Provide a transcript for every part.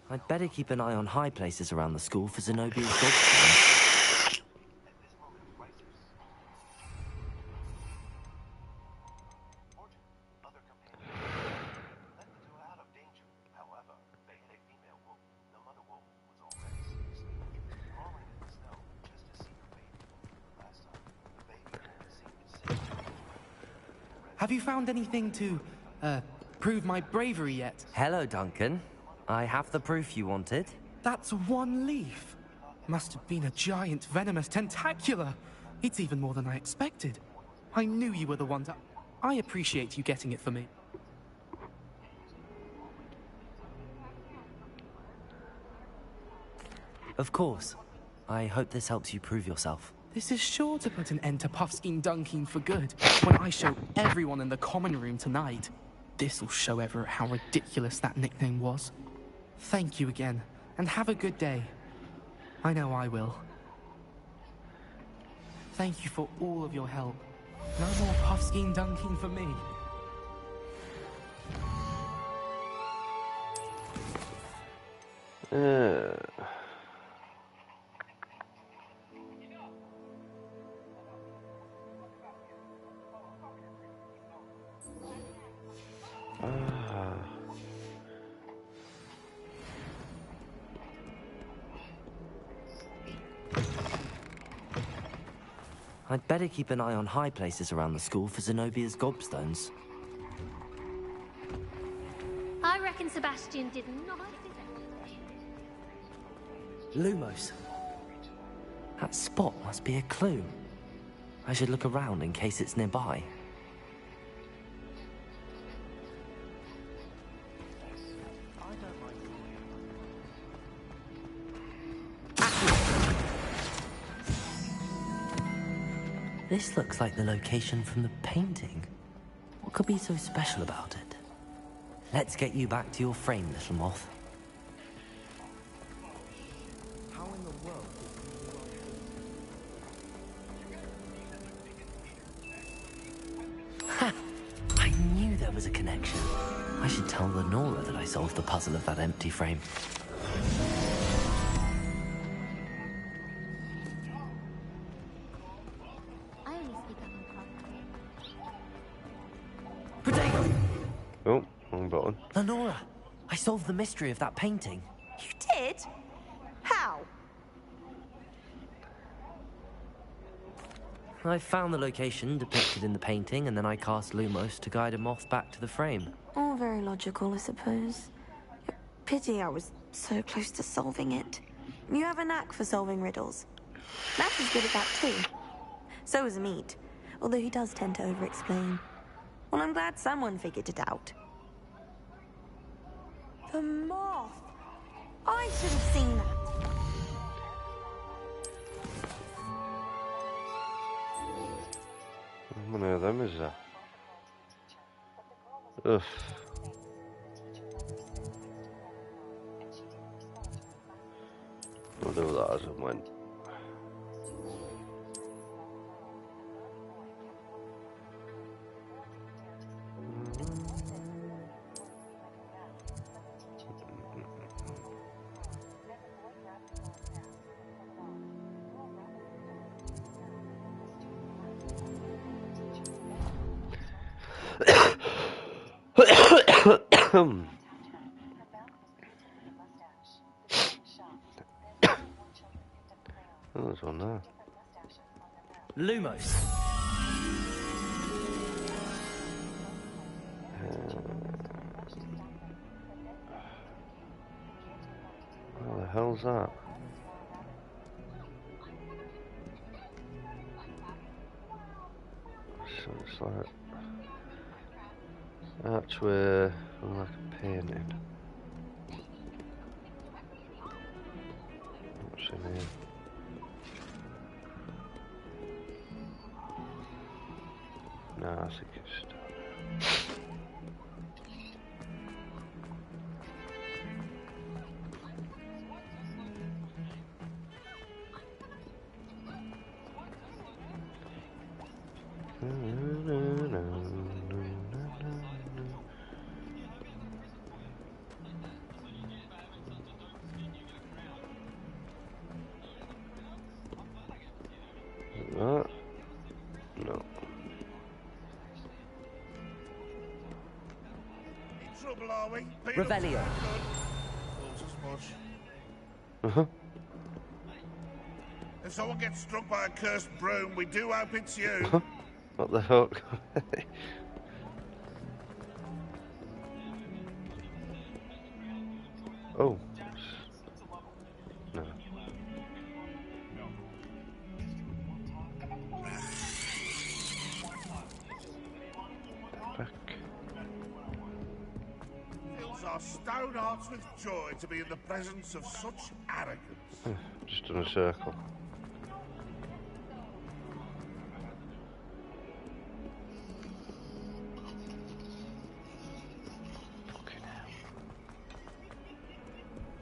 I'd better keep an eye on high places around the school for Zenobia's goblins. Have you found anything to, prove my bravery yet? Hello, Duncan. I have the proof you wanted. That's one leaf. Must have been a giant venomous tentacula. It's even more than I expected. I knew you were the one to... I appreciate you getting it for me. Of course. I hope this helps you prove yourself. This is sure to put an end to Puffskein Dunkin for good when I show everyone in the common room tonight. This'll show Everett how ridiculous that nickname was. Thank you again, and have a good day. I know I will. Thank you for all of your help. No more Puffskein Dunkin for me. I'd better keep an eye on high places around the school for Zenobia's gobstones. I reckon Sebastian did not... Lumos. That spot must be a clue. I should look around in case it's nearby. This looks like the location from the painting. What could be so special about it? Let's get you back to your frame, little moth. How in the world? Ha! I knew there was a connection. I should tell Lenora that I solved the puzzle of that empty frame. Oh, wrong button. Lenora, I solved the mystery of that painting. You did? How? I found the location depicted in the painting, and then I cast Lumos to guide a moth back to the frame. All very logical, I suppose. Pity I was so close to solving it. You have a knack for solving riddles. Matt is good at that too. So is Meat, although he does tend to over-explain. Well, I'm glad someone figured it out. The moth! I should have seen that. How many of them is there? Ugh. I'll do that as it went. Oh, there's one there. Lumos. hell's that? So it's like archway, like a painting. What's in here? No, I think it's down that? No. In trouble, are we? Revelio. Thought as much. If someone gets struck by a cursed broom, we do hope it's you. What the fuck? Oh. No. Back. Fills our stone hearts with joy to be in the presence of such arrogance. Just in a circle. Fucking hell.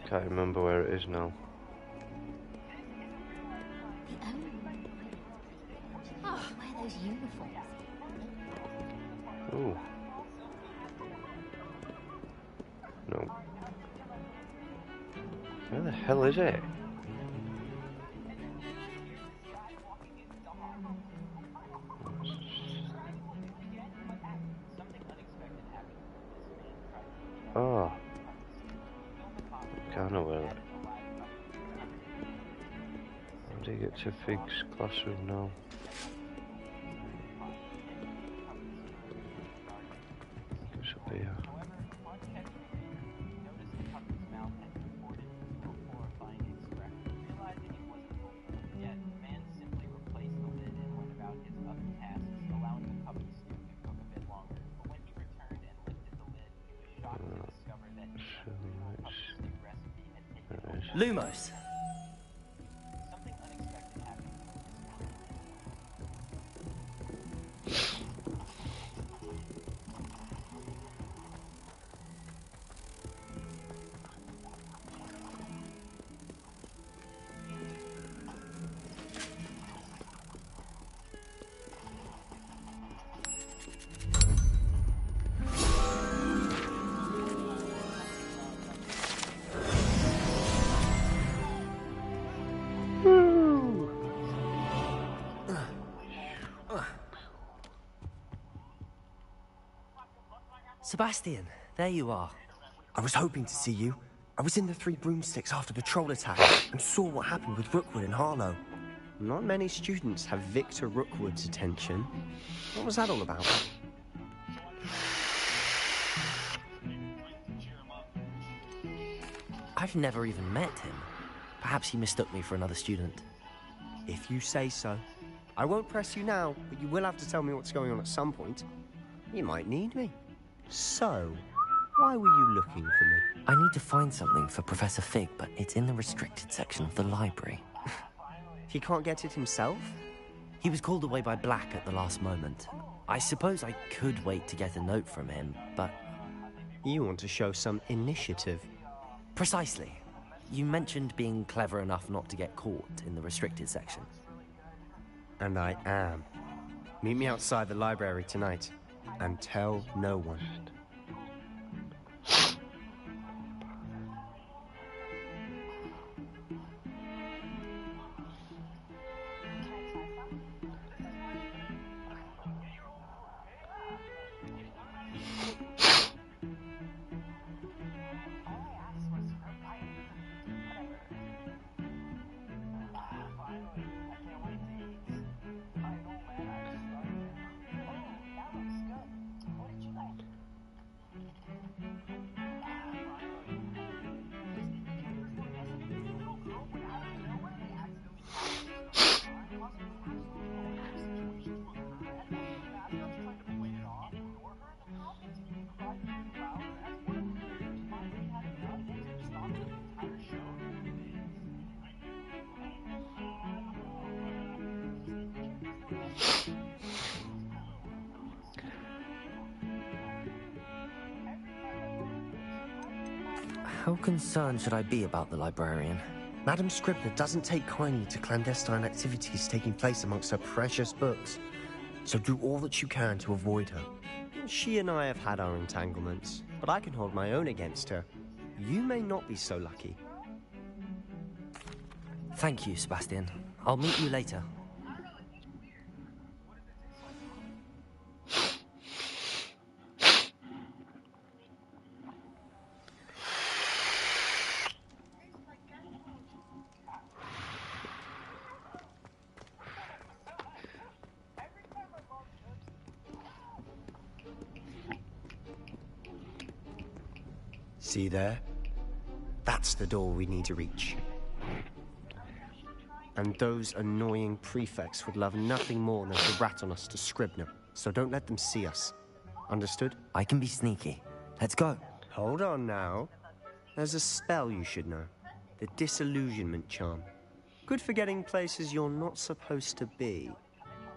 Can't remember where it is now. Oh, wear those uniforms. Ooh. No. Where the hell is it? Oh. I know where that. How do you get to Fig's classroom now? It's up here. Lumos. Sebastian, there you are. I was hoping to see you. I was in the Three Broomsticks after the troll attack and saw what happened with Rookwood and Harlow. Not many students have Victor Rookwood's attention. What was that all about? I've never even met him. Perhaps he mistook me for another student. If you say so. I won't press you now, but you will have to tell me what's going on at some point. You might need me. So, why were you looking for me? I need to find something for Professor Fig, but it's in the restricted section of the library. He can't get it himself? He was called away by Black at the last moment. I suppose I could wait to get a note from him, but... You want to show some initiative. Precisely. You mentioned being clever enough not to get caught in the restricted section. And I am. Meet me outside the library tonight. And tell no one. How concerned should I be about the librarian? Madam Scribner doesn't take kindly to clandestine activities taking place amongst her precious books. So do all that you can to avoid her. She and I have had our entanglements, but I can hold my own against her. You may not be so lucky. Thank you, Sebastian. I'll meet you later. See there? That's the door we need to reach. And those annoying prefects would love nothing more than to rat on us to Scribner, so don't let them see us. Understood? I can be sneaky. Let's go. Hold on now. There's a spell you should know. The Disillusionment Charm. Good for getting places you're not supposed to be.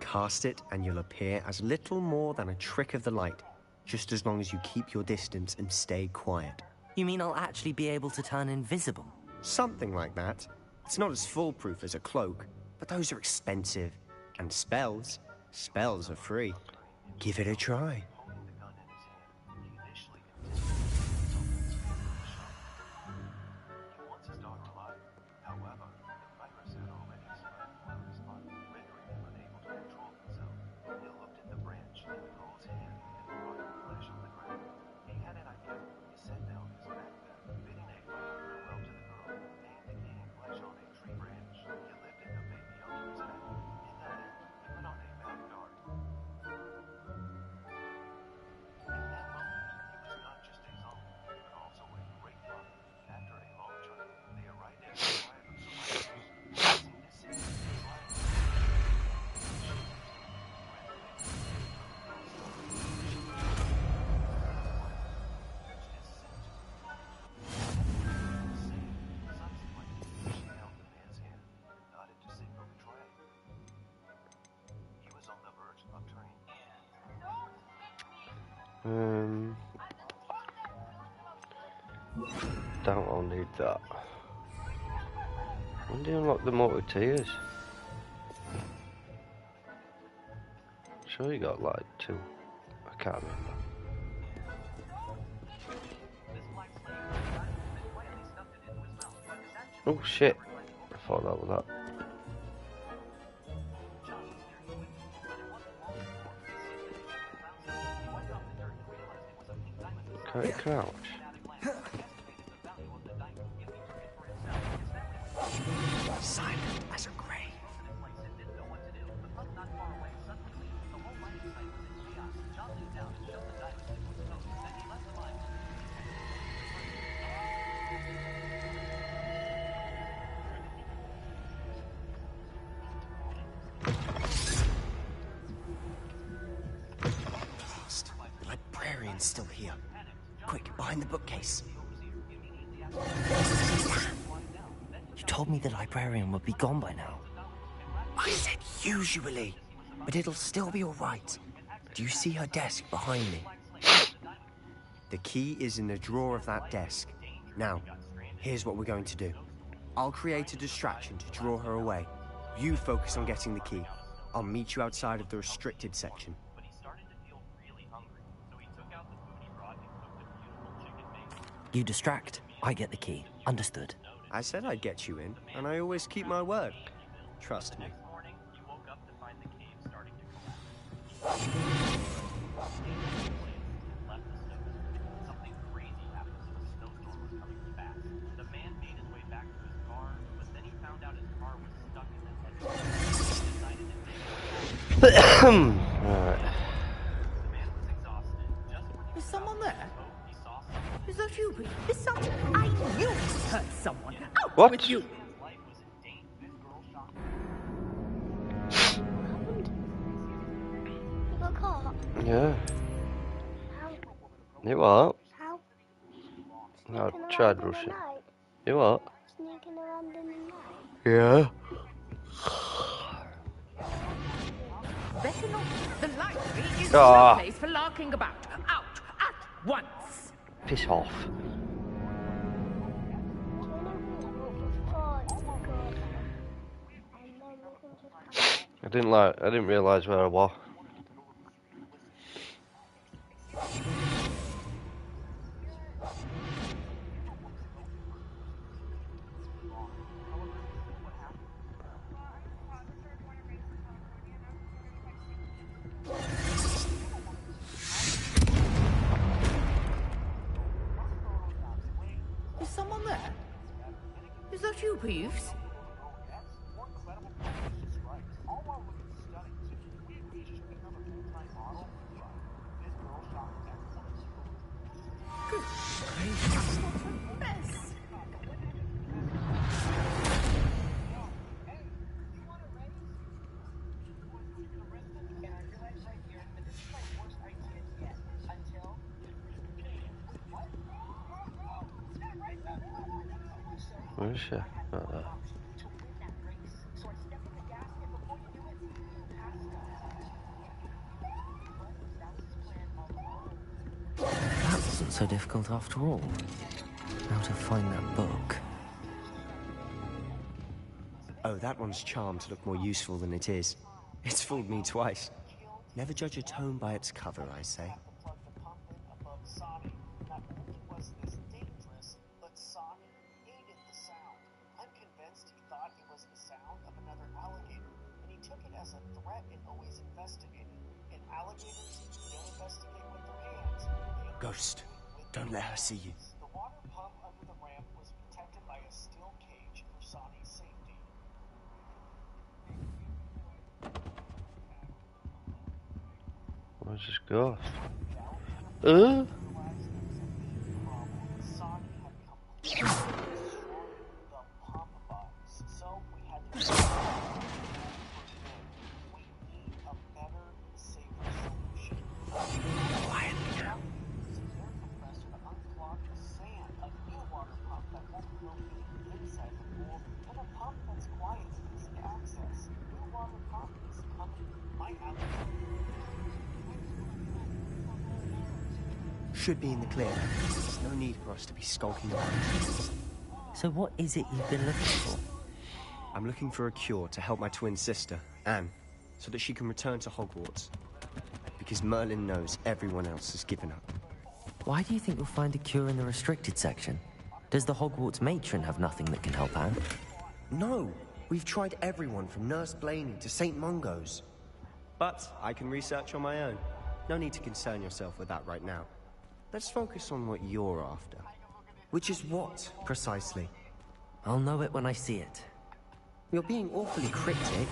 Cast it and you'll appear as little more than a trick of the light, just as long as you keep your distance and stay quiet. You mean I'll actually be able to turn invisible? Something like that. It's not as foolproof as a cloak, but those are expensive. And spells are free. Give it a try. Don't I'll need that. When do you unlock the Mortar-Tears? Sure you got like 2. I can't remember. Oh shit. I thought that was that. Can I crouch? Silent as a grave. Lost. The librarian's still here. Quick, behind the bookcase. You told me the librarian would be gone by now. I said usually, but it'll still be all right. Do you see her desk behind me? The key is in the drawer of that desk. Now, here's what we're going to do. I'll create a distraction to draw her away. You focus on getting the key. I'll meet you outside of the restricted section. You distract, I get the key. Understood. I said I'd get you in, and I always keep my word. Trust me. Right. Is someone there? Is that you? Is something? I knew you hurt someone. Out What? with you! You got caught? Yeah. How? You what? How? I Sneaking tried around in the rushing. night? You what? Sneaking around in the night? Yeah. Better not. The library is Ah. no place for larking about. Out at once. Piss off. I didn't realise where I was. Is someone there? Is that you, Peeves? Good grief, what a mess! Where is she? Right there. That wasn't so difficult after all. How to find that book. Oh, that one's charmed to look more useful than it is. It's fooled me twice. Never judge a tome by its cover, I say. Ghost, don't let her see you. Where's this ghost? Should be in the clear. No need for us to be skulking around. So what is it you've been looking for? I'm looking for a cure to help my twin sister, Anne, so that she can return to Hogwarts. Because Merlin knows everyone else has given up. Why do you think you'll find a cure in the restricted section? Does the Hogwarts matron have nothing that can help Anne? No! We've tried everyone from Nurse Blaney to St. Mungo's. But I can research on my own. No need to concern yourself with that right now. Let's focus on what you're after. Which is what, precisely? I'll know it when I see it. You're being awfully cryptic.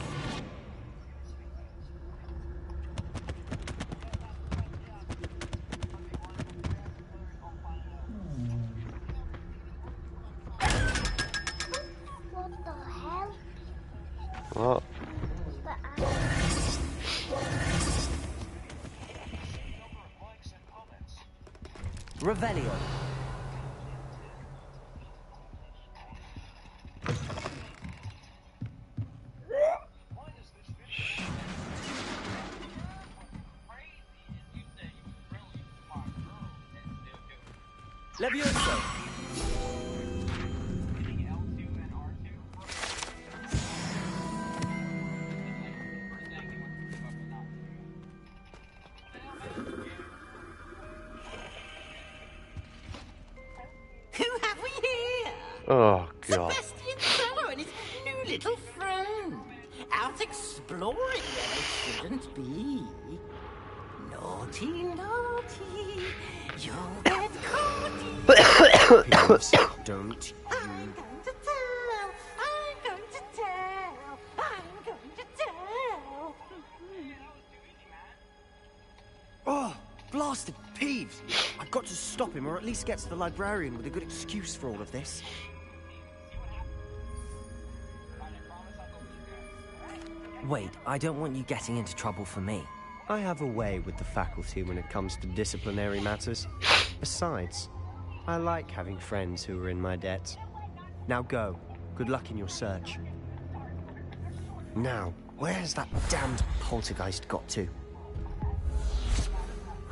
What the hell? What? Revelio. Levioso! Who have we here? Oh, God. Sebastian Cello and his new little friend. Out exploring where they shouldn't be. Naughty, naughty. You'll get caught. Please, don't you... I'm going to tell. I'm going to tell. I'm going to tell. Oh, blasted Peeves! I've got to stop him, or at least get to the librarian with a good excuse for all of this. Wait, I don't want you getting into trouble for me. I have a way with the faculty when it comes to disciplinary matters. Besides, I like having friends who are in my debt. Now go. Good luck in your search. Now, where's that damned poltergeist got to?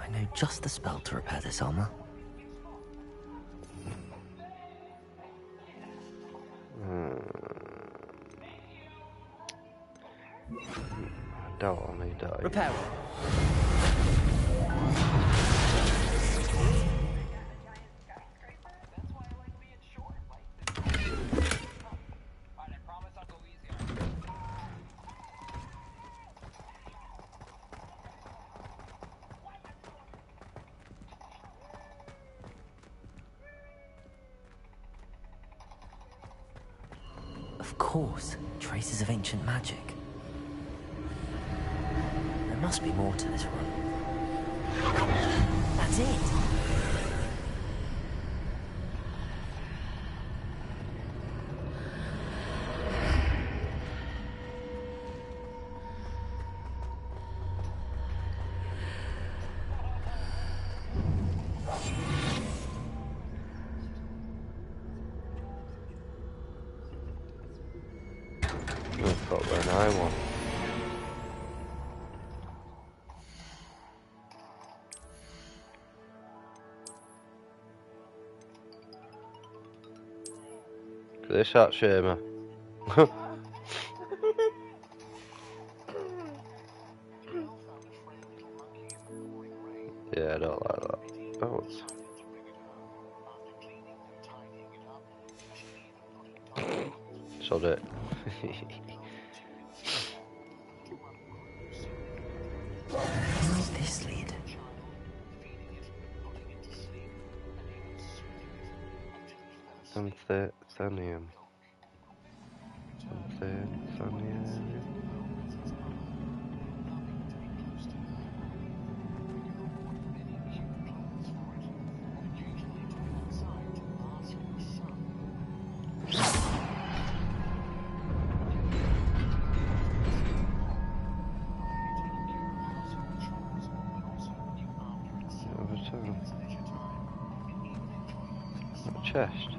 I know just the spell to repair this armor. Preparing. Of course, traces of ancient magic. There must be more to this room. That's it! I've got when I want. Look at this hat shamer. Yeah, I don't like that. Oh, sod it. Where's this lead? Anthenium. Chest.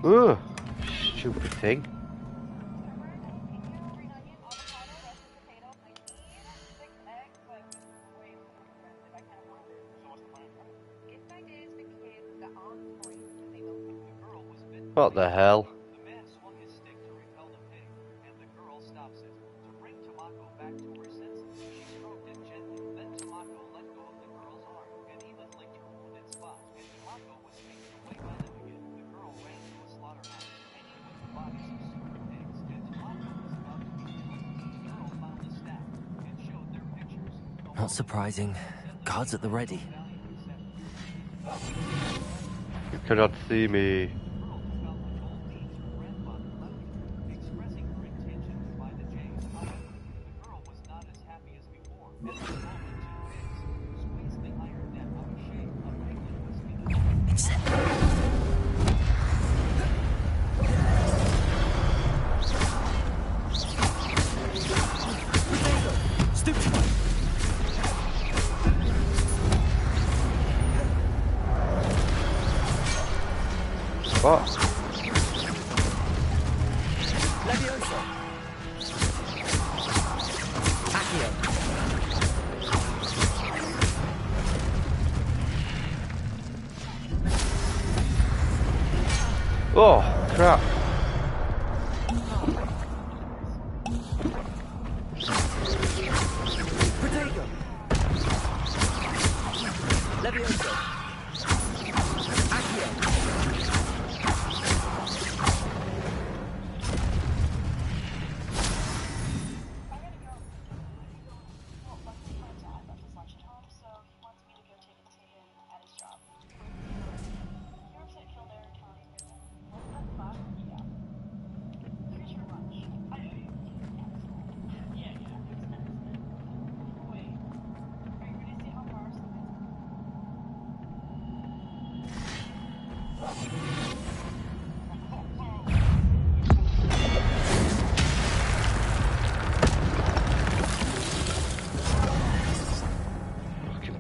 Ugh, stupid thing. What the hell? Not surprising. Guards at the ready. You cannot see me. What? Oh, crap.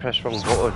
Press wrong button.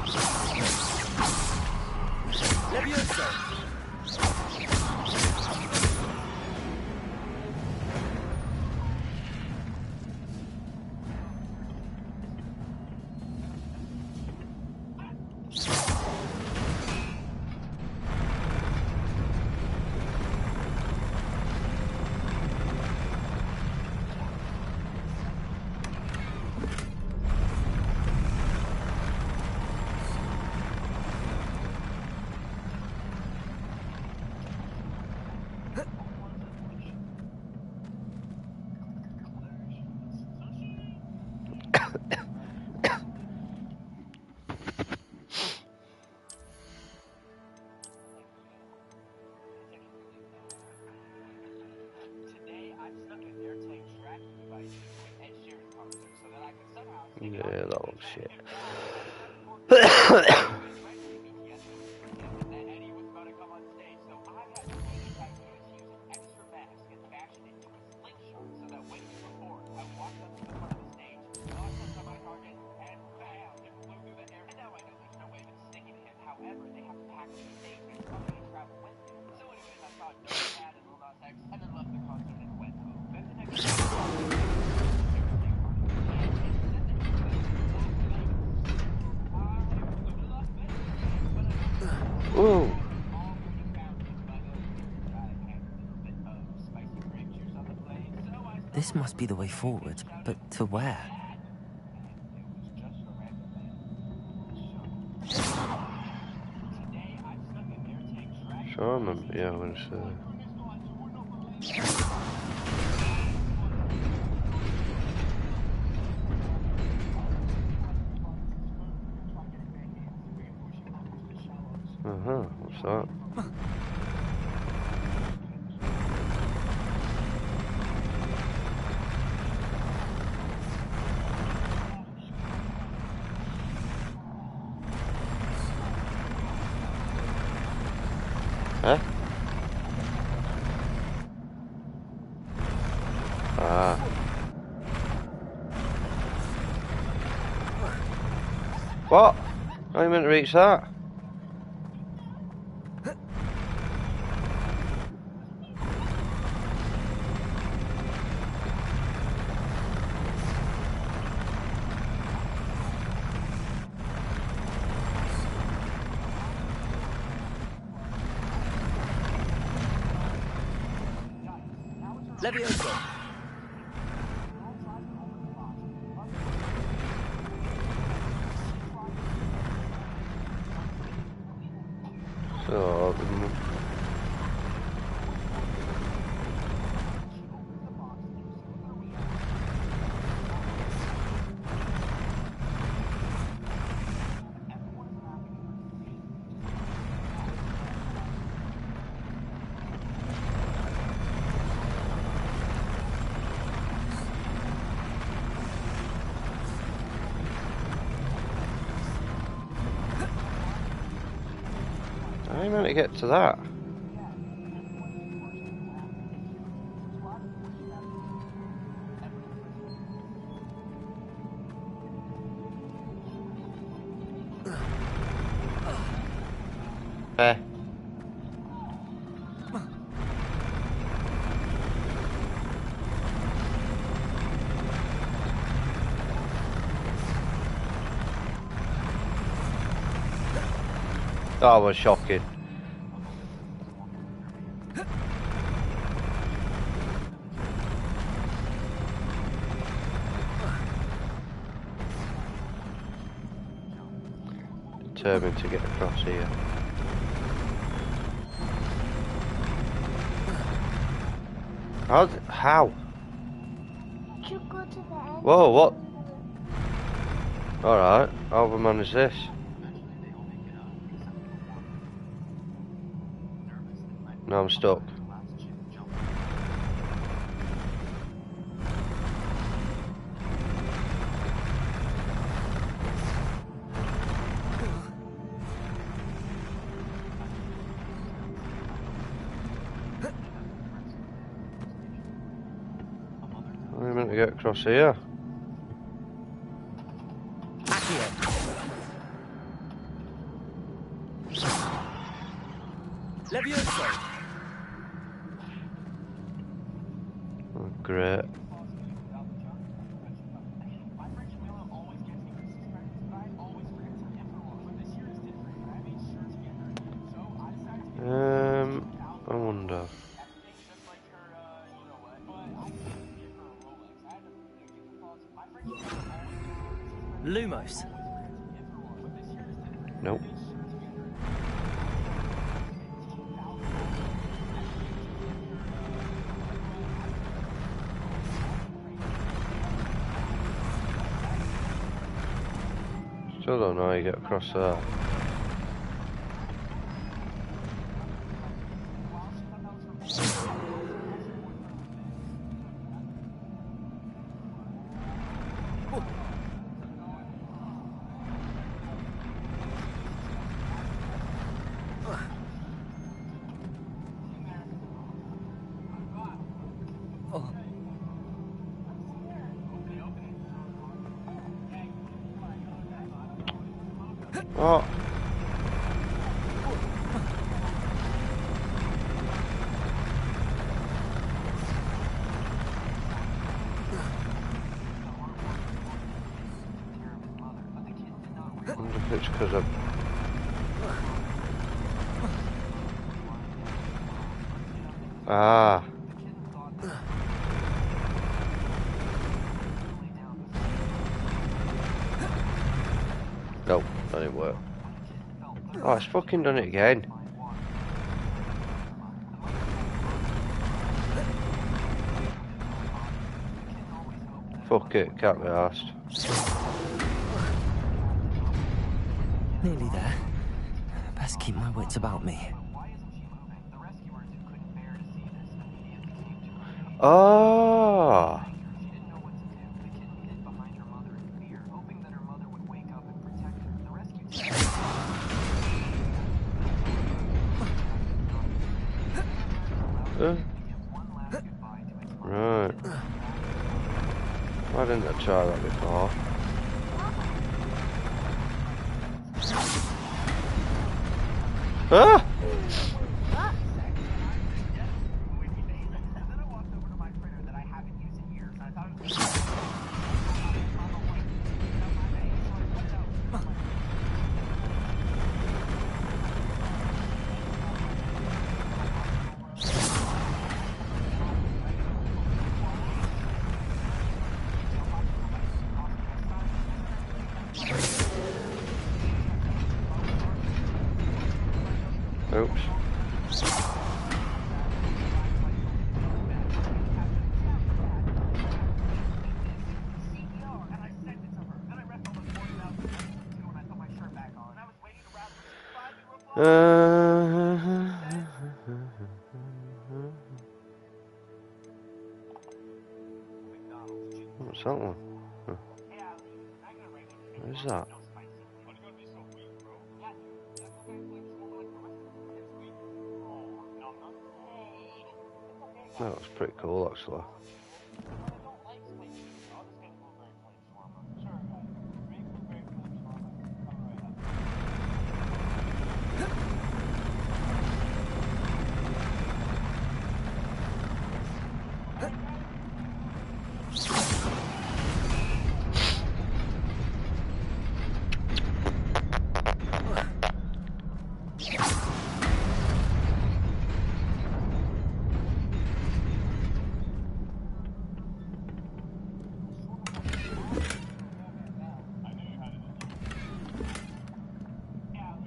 Yeah, that looks shit. Ooh. This must be the way forward, but to where? Sure, I remember. Yeah, I was. What's that? Huh? Ah. What? How are you meant to reach that? Levioso! So, how are you meant to get to that? Eh. That was shocking. Determined to get across here. How? You go to the end. Whoa, what? Alright, how have I managed this? No, I'm stuck. How are you meant to get across here? Levioso! Oh, great. I wonder. Lumos. Nope. Still don't know how you get across there. Oh. I wonder if it's because of... Ah. Nope, that didn't work. Oh, it's fucking done it again. Fuck it, can't be arsed. Nearly there. Best keep my wits about me. Oh. Right. Why didn't I try that before? Ah! Oops. What's that one? Huh. What is that? That looks pretty cool, actually.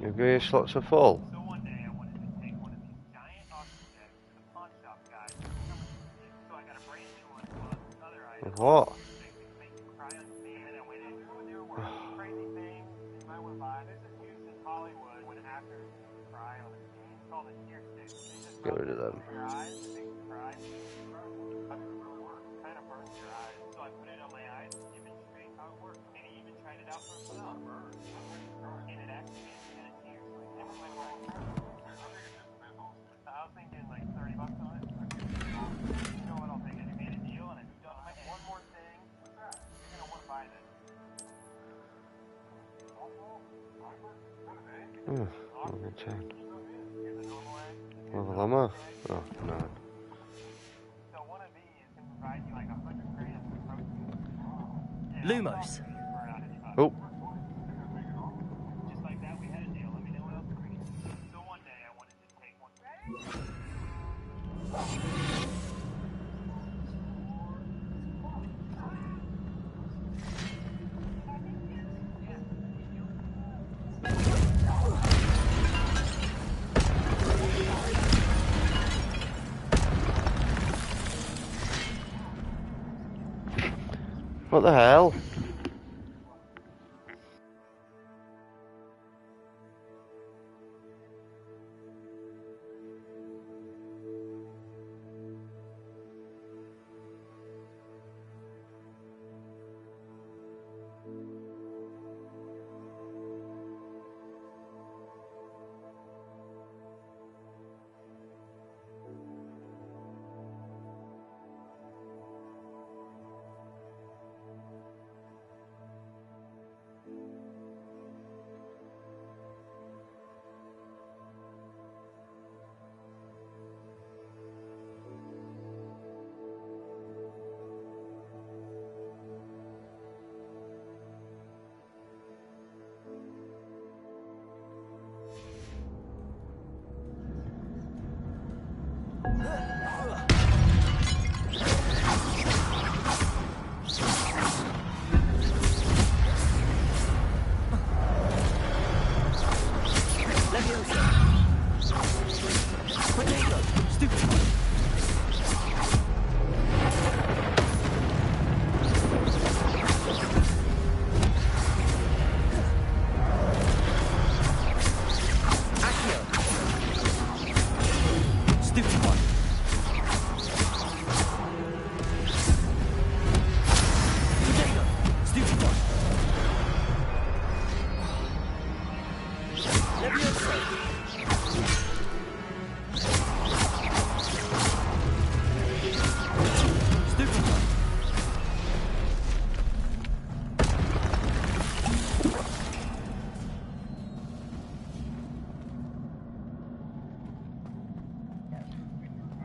Your gear slots are full. What? Get rid of them. Level 10. Level ammo? Oh, no. Lumos. Oh. What the hell?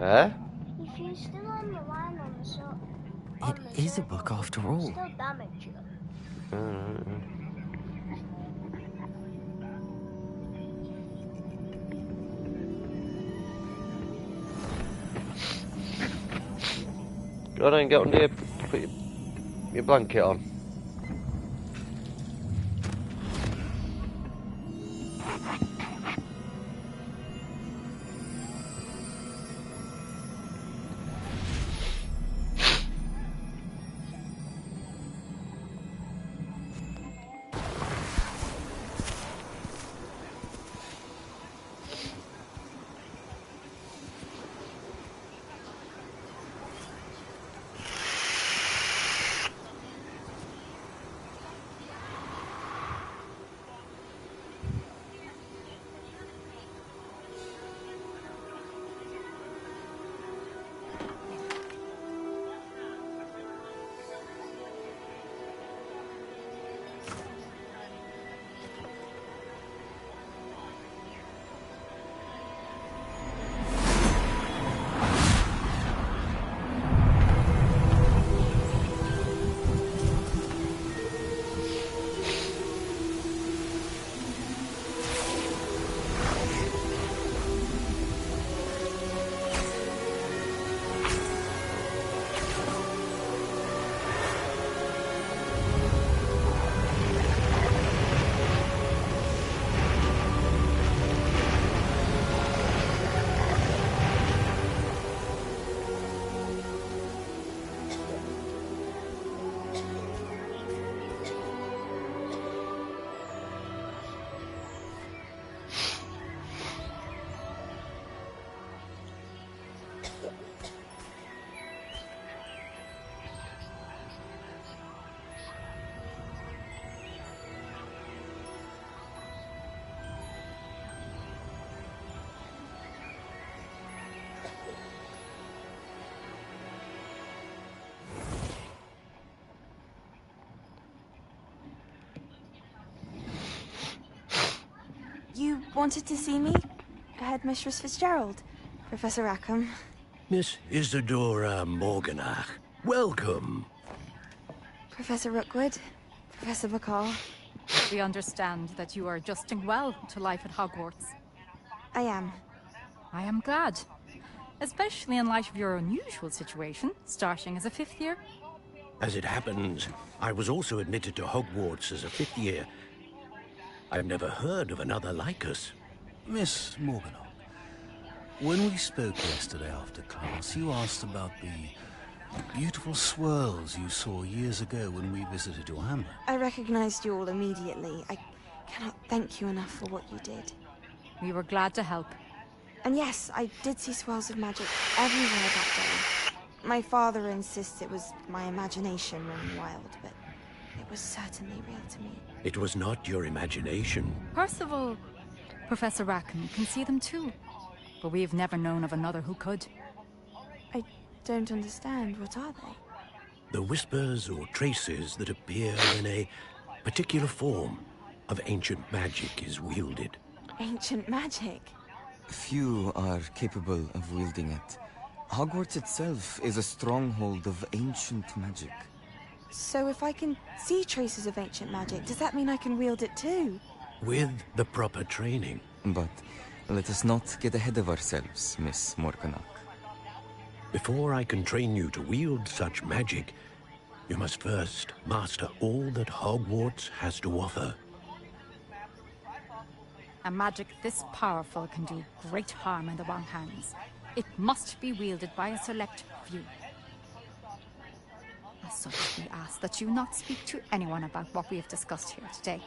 Eh? If you're still on the line on the shore, It is a book after all. still damage you. Go on and get under your, put your blanket on. You wanted to see me? Headmistress Fitzgerald? Professor Rackham? Miss Isadora Morganach, welcome. Professor Rookwood? Professor McCall? We understand that you are adjusting well to life at Hogwarts. I am. I am glad. Especially in light of your unusual situation, starting as a 5th year. As it happens, I was also admitted to Hogwarts as a 5th year. I've never heard of another like us. Miss Morganach, when we spoke yesterday after class, you asked about the beautiful swirls you saw years ago when we visited your hamlet. I recognized you all immediately. I cannot thank you enough for what you did. We were glad to help. And yes, I did see swirls of magic everywhere that day. My father insists it was my imagination running wild, but it was certainly real to me. It was not your imagination. Percival, Professor Rackham can see them too. But we've never known of another who could. I don't understand. What are they? The whispers or traces that appear when a particular form of ancient magic is wielded. Ancient magic? Few are capable of wielding it. Hogwarts itself is a stronghold of ancient magic. So if I can see traces of ancient magic, does that mean I can wield it too? With the proper training. But let us not get ahead of ourselves, Miss Morganach. Before I can train you to wield such magic, you must first master all that Hogwarts has to offer. A magic this powerful can do great harm in the wrong hands. It must be wielded by a select few. As such, we ask that you not speak to anyone about what we have discussed here today.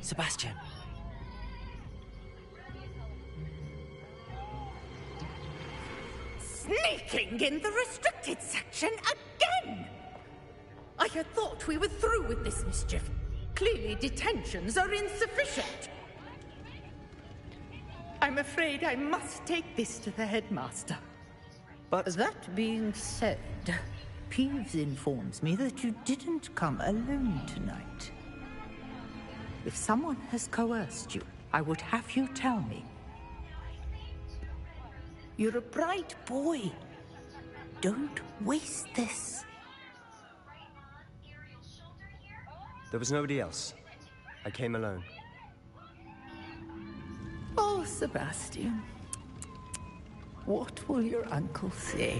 Sebastian. Sneaking in the restricted section again! I had thought we were through with this mischief. Clearly detentions are insufficient. I'm afraid I must take this to the headmaster. But that being said, Peeves informs me that you didn't come alone tonight. If someone has coerced you, I would have you tell me. You're a bright boy. Don't waste this. there was nobody else. I came alone. Oh, Sebastian. What will your uncle say?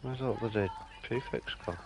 Where's all the dead prefix gone?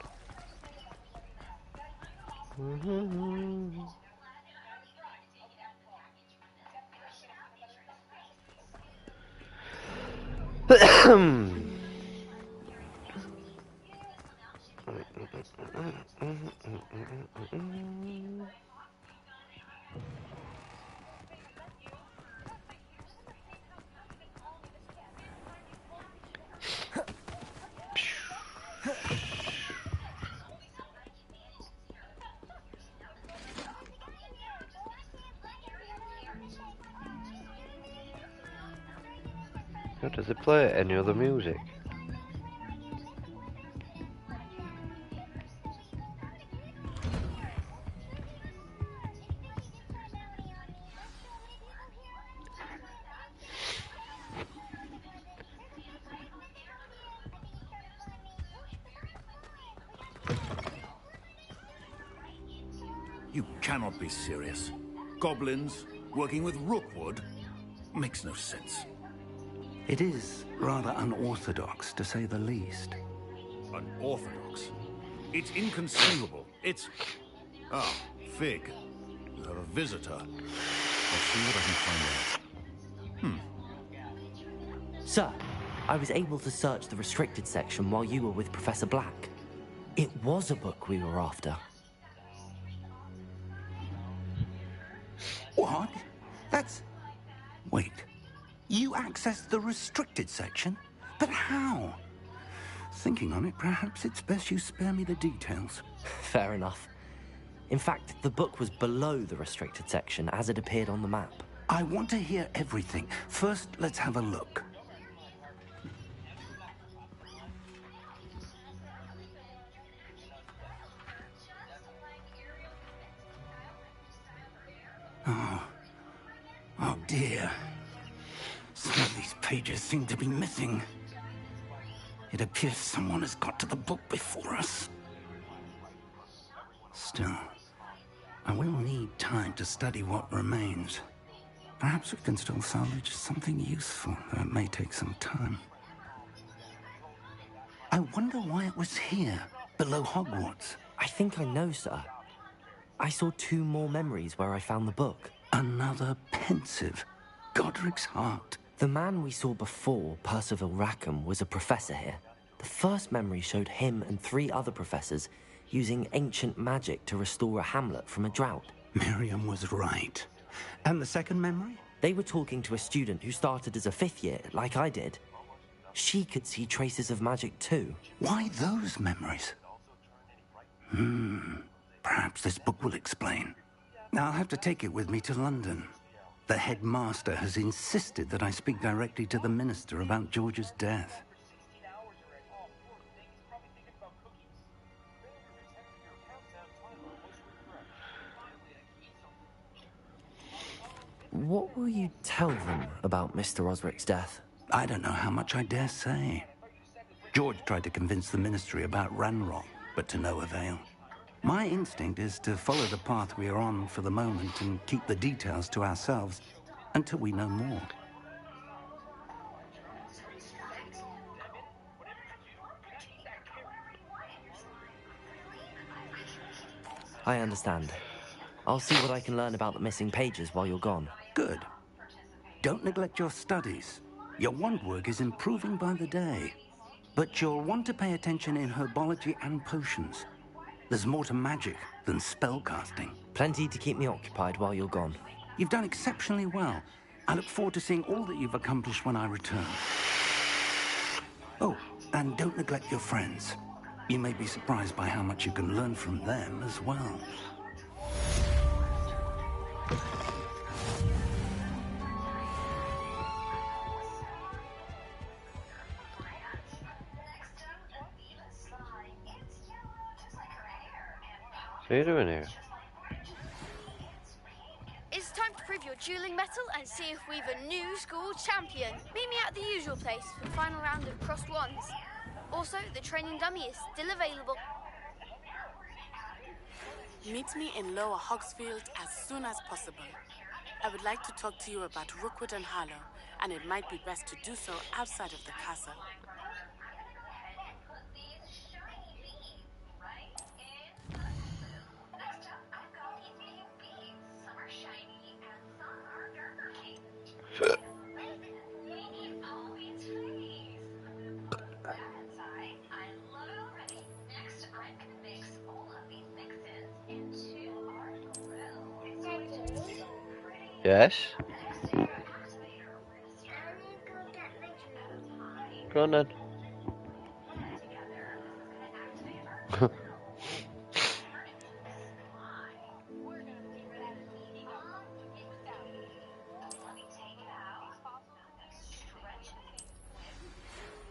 Does it play any other music? You cannot be serious. Goblins working with Rookwood makes no sense. It is rather unorthodox, to say the least. Unorthodox? It's inconceivable. It's... Ah, Fig. You have a visitor. I'll see what I can find out. Sir, I was able to search the restricted section while you were with Professor Black. It was a book we were after. What? That's... Wait. You accessed the restricted section? But how? Thinking on it, perhaps it's best you spare me the details. Fair enough. In fact, the book was below the restricted section as it appeared on the map. I want to hear everything. First, let's have a look. Oh dear. Some of these pages seem to be missing. It appears someone has got to the book before us. Still, I will need time to study what remains. Perhaps we can still salvage something useful, though it may take some time. I wonder why it was here, below Hogwarts. I think I know, sir. I saw 2 more memories where I found the book. Another pensive. Godric's heart. The man we saw before, Percival Rackham, was a professor here. The first memory showed him and 3 other professors using ancient magic to restore a hamlet from a drought. Miriam was right. And the second memory? They were talking to a student who started as a 5th year, like I did. She could see traces of magic too. Why those memories? Perhaps this book will explain. I'll have to take it with me to London. The headmaster has insisted that I speak directly to the minister about George's death. What will you tell them about Mr. Osric's death? I don't know how much I dare say. George tried to convince the ministry about Ranrock, but to no avail. My instinct is to follow the path we are on for the moment and keep the details to ourselves until we know more. I understand. I'll see what I can learn about the missing pages while you're gone. Good. Don't neglect your studies. Your wand work is improving by the day. But you'll want to pay attention in herbology and potions. There's more to magic than spellcasting. Plenty to keep me occupied while you're gone. You've done exceptionally well. I look forward to seeing all that you've accomplished when I return. Oh, and don't neglect your friends. You may be surprised by how much you can learn from them as well. What are you doing here? It's time to prove your dueling mettle and see if we've a new school champion. Meet me at the usual place for the final round of crossed wands. Also, the training dummy is still available. Meet me in Lower Hogsfield as soon as possible. I would like to talk to you about Rookwood and Harlow, and it might be best to do so outside of the castle. Yes? Go on then.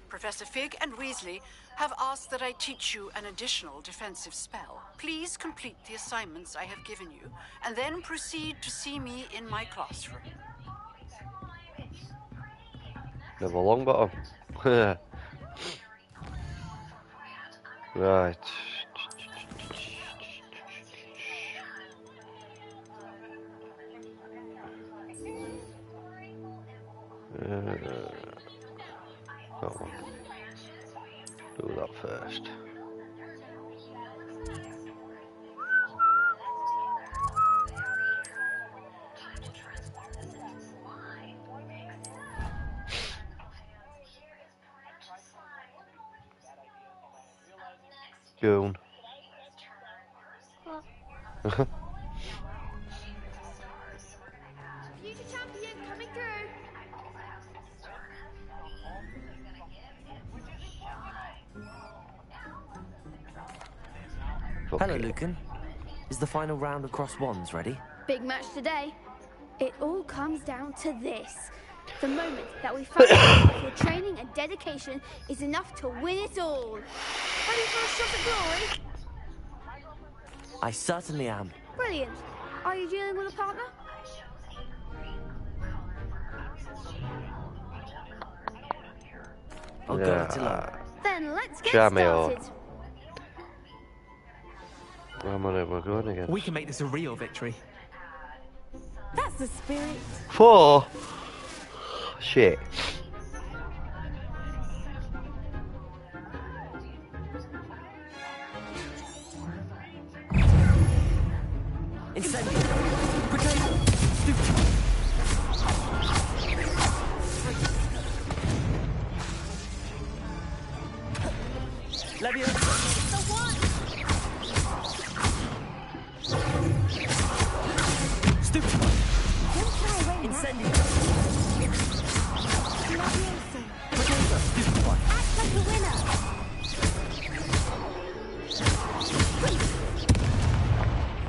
Professor Fig and Weasley have asked that I teach you an additional defensive spell. Please complete the assignments I have given you, and then proceed to see me in my classroom. Never long bottom. Right. That one. Do that first. Goon. Future champion coming through. Hello, Lucan. Is the final round across wands ready? Big match today. It all comes down to this. The moment that we find out if your training and dedication is enough to win it all. Ready for a shot at glory? I certainly am. Brilliant. Are you dealing with a partner? I'll go it alone. Then let's get Jamio. started. We're going again. We can make this a real victory. That's the spirit. 4. Shit. Incendio. Potato. Stupid. Leviosa. The one. Stupid. Don't try away now. Incendio. Leviosa. Potato. Stupid one. Act like a winner.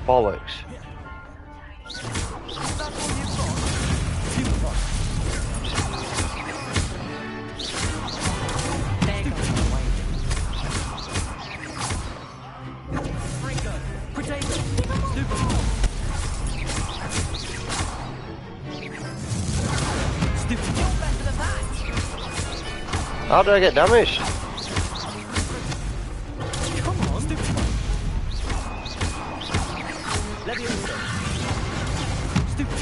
Bollocks. How do I get damaged? Come on. Leviosa. Stupid.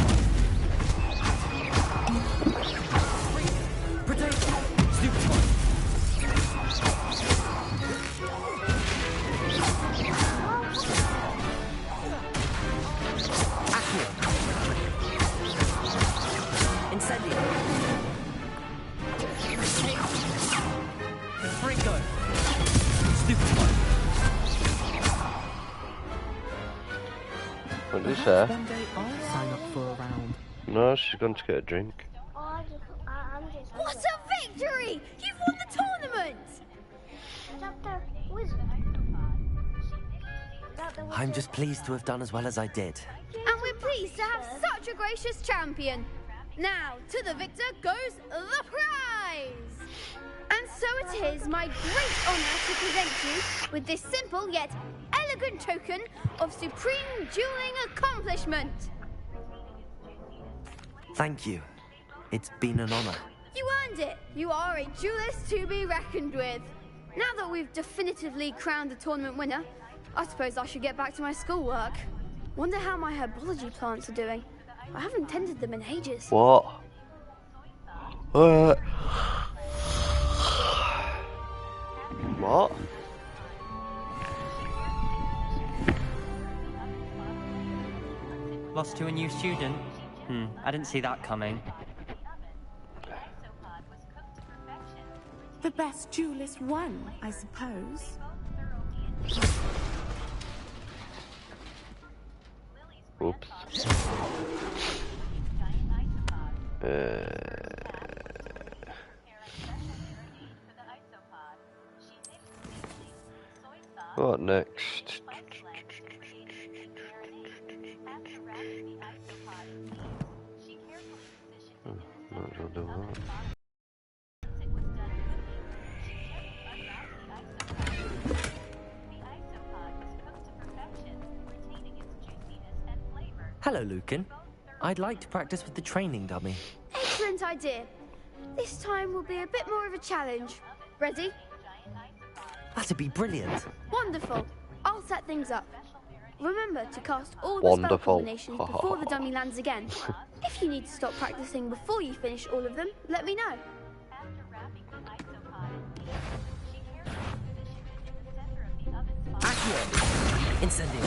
Potato. Stupid. Accio. Incendio. Fringo. Stupid one. What did you say? One day I'll sign up for a round. No, she's going to get a drink. I'm just. What a victory! You've won the tournament! Is that the wizard? Is that the wizard? I'm just pleased to have done as well as I did. And we're pleased to have such a gracious champion. Now, to the victor goes the prize! And so it is my great honour to present you with this simple yet elegant token of supreme dueling accomplishment. Thank you. It's been an honor. You earned it. You are a duelist to be reckoned with. Now that we've definitively crowned the tournament winner, I suppose I should get back to my schoolwork. Wonder how my herbology plants are doing. I haven't tended them in ages. What? What? Lost to a new student? I didn't see that coming. The best duelist won, I suppose. Oops. What next? Might as well do that. Hello, Lucan. I'd like to practice with the training dummy. Excellent idea. This time will be a bit more of a challenge. Ready? That'd be brilliant. Wonderful. I'll set things up. Remember to cast all the spell combinations before the dummy lands again. If you need to stop practicing before you finish all of them, let me know. Accio. Incendio.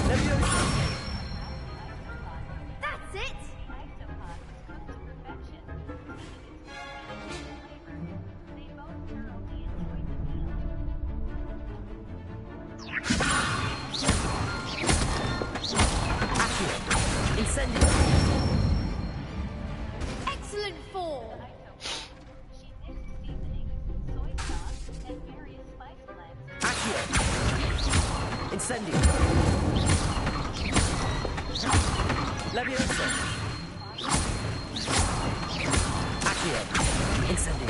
Leviosa. That's it! Accio. Incendio. Excellent form! Accio. Incendio. Levioso. Accio. Incendio.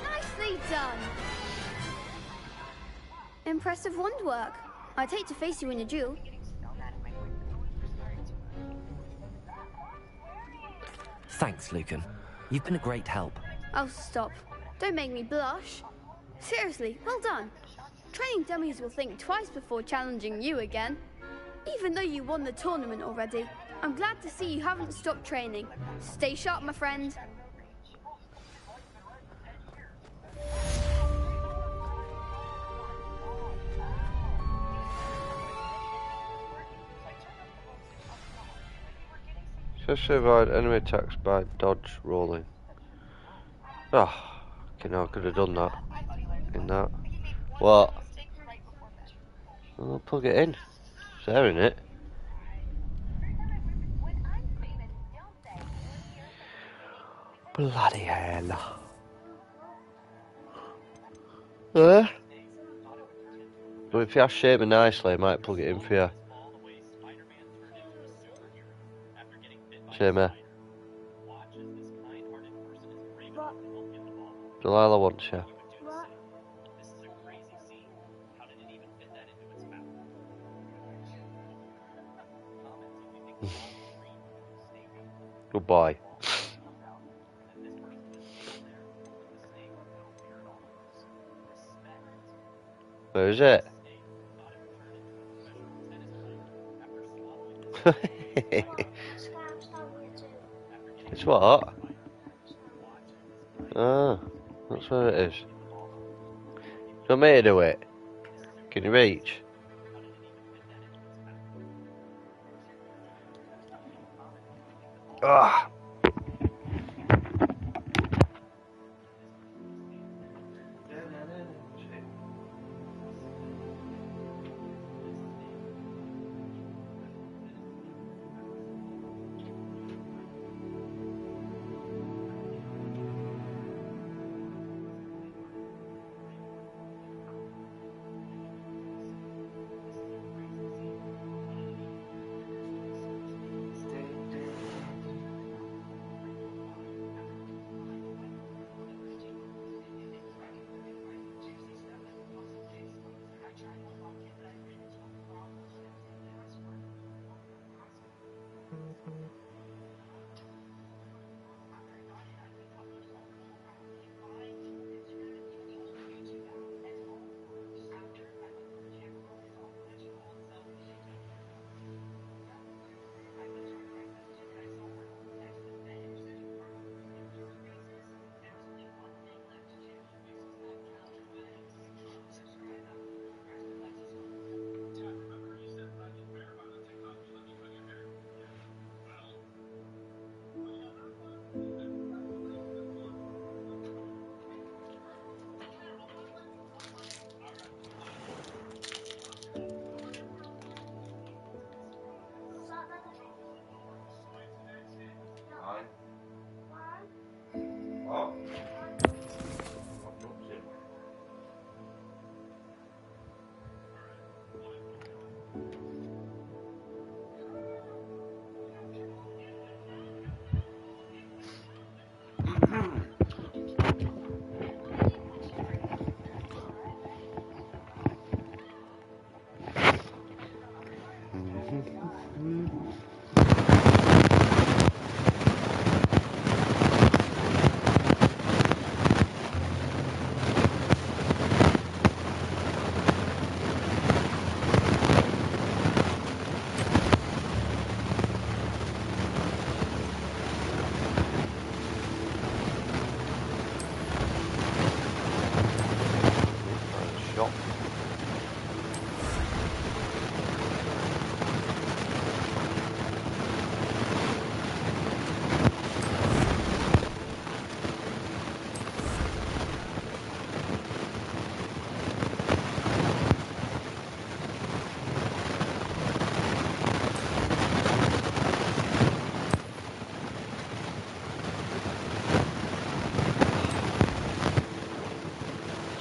Nicely done. Impressive wand work. I'd hate to face you in a duel. Thanks, Lucan. You've been a great help. Oh, stop. Don't make me blush. Seriously, well done. Training dummies will think twice before challenging you again. Even though you won the tournament already, I'm glad to see you haven't stopped training. Stay sharp, my friend. Especially avoid enemy attacks by dodge rolling. Oh, okay, now I could have done that. In that. What? I'll plug it in. It's there, innit? Bloody hell. But if you ask Shaper nicely, I might plug it in for you. Shaper. Delilah wants you. Goodbye. Where is it? It's what? Ah, that's where it is. You want me to do it? Can you reach? Ah.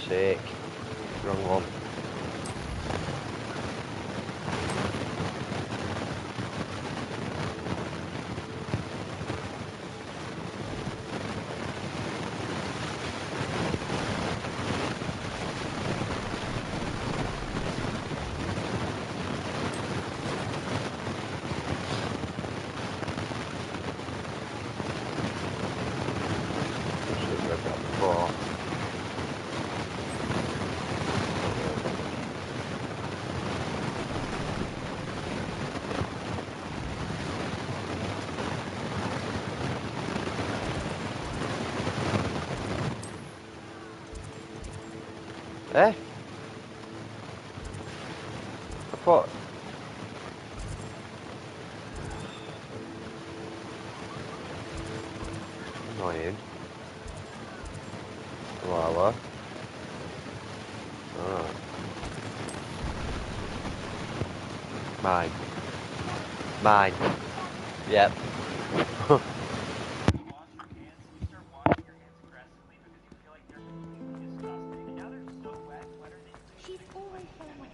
sake. Wrong one. Eh? I thought... Annoying. Lava. Ah. Mine. Mine. Yep. She's always so wet.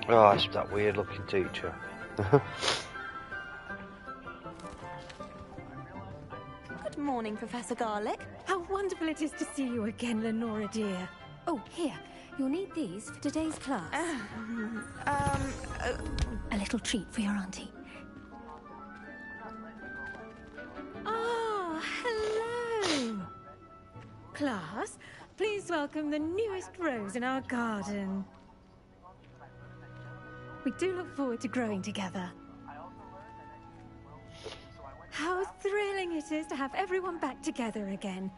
Oh, it's that weird looking teacher. Good morning, Professor Garlick. How wonderful it is to see you again, Lenora dear. Oh, here. You'll need these for today's class. A little treat for your auntie. Ah, hello. Class, please welcome the newest rose in our garden. We do look forward to growing together. How thrilling it is to have everyone back together again.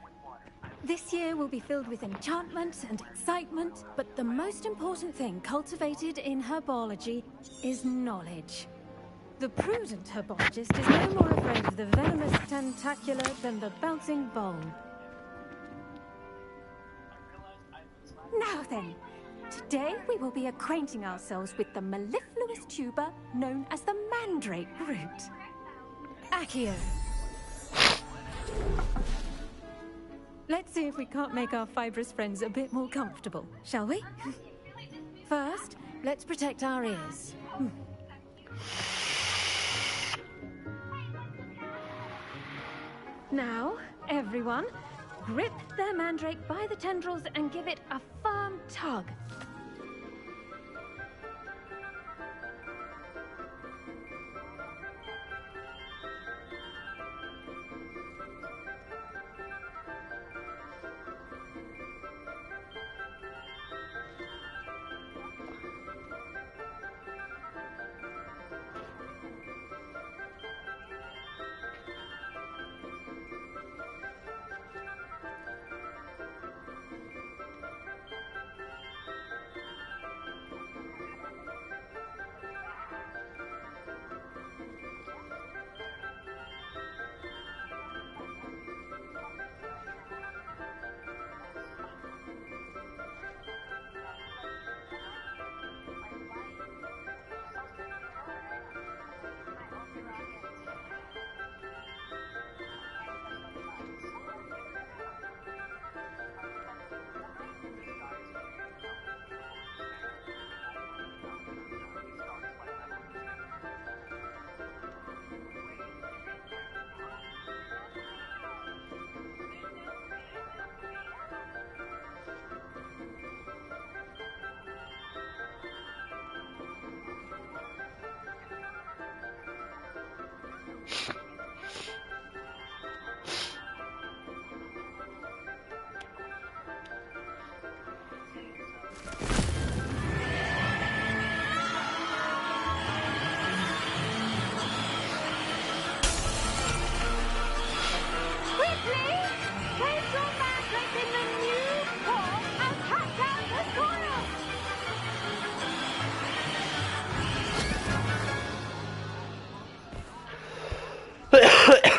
This year will be filled with enchantment and excitement, but the most important thing cultivated in herbology is knowledge. The prudent herbologist is no more afraid of the venomous tentacular than the bouncing bulb. Now then, today we will be acquainting ourselves with the mellifluous tuber known as the mandrake root. Accio. Let's see if we can't make our fibrous friends a bit more comfortable, shall we? First, let's protect our ears. Now, everyone, grip their mandrake by the tendrils and give it a firm tug.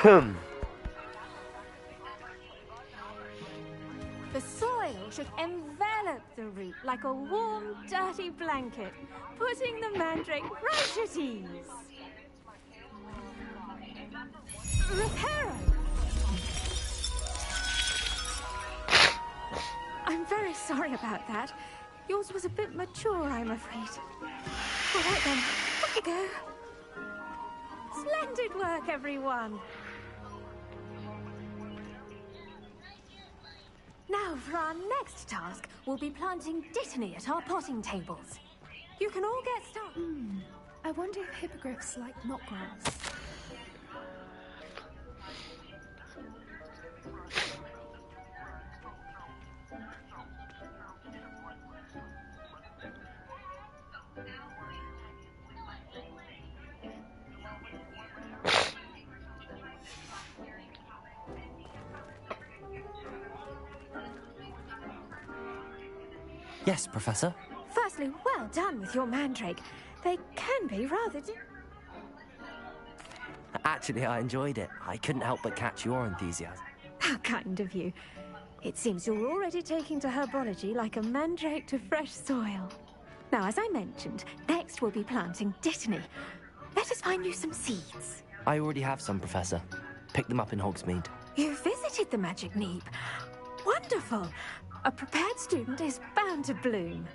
The soil should envelop the root like a warm, dirty blanket, putting the mandrake right at ease. Reparo! I'm very sorry about that. Yours was a bit mature, I'm afraid. All right then, off you go. Splendid work, everyone. Now, for our next task, we'll be planting dittany at our potting tables. You can all get started. I wonder if hippogriffs like knotgrass. Yes, Professor? Firstly, well done with your mandrake. They can be rather... Actually, I enjoyed it. I couldn't help but catch your enthusiasm. How kind of you. It seems you're already taking to herbology like a mandrake to fresh soil. Now, as I mentioned, next we'll be planting dittany. Let us find you some seeds. I already have some, Professor. Picked them up in Hogsmeade. You visited the Magic Neep. Wonderful. A prepared student is bound to bloom.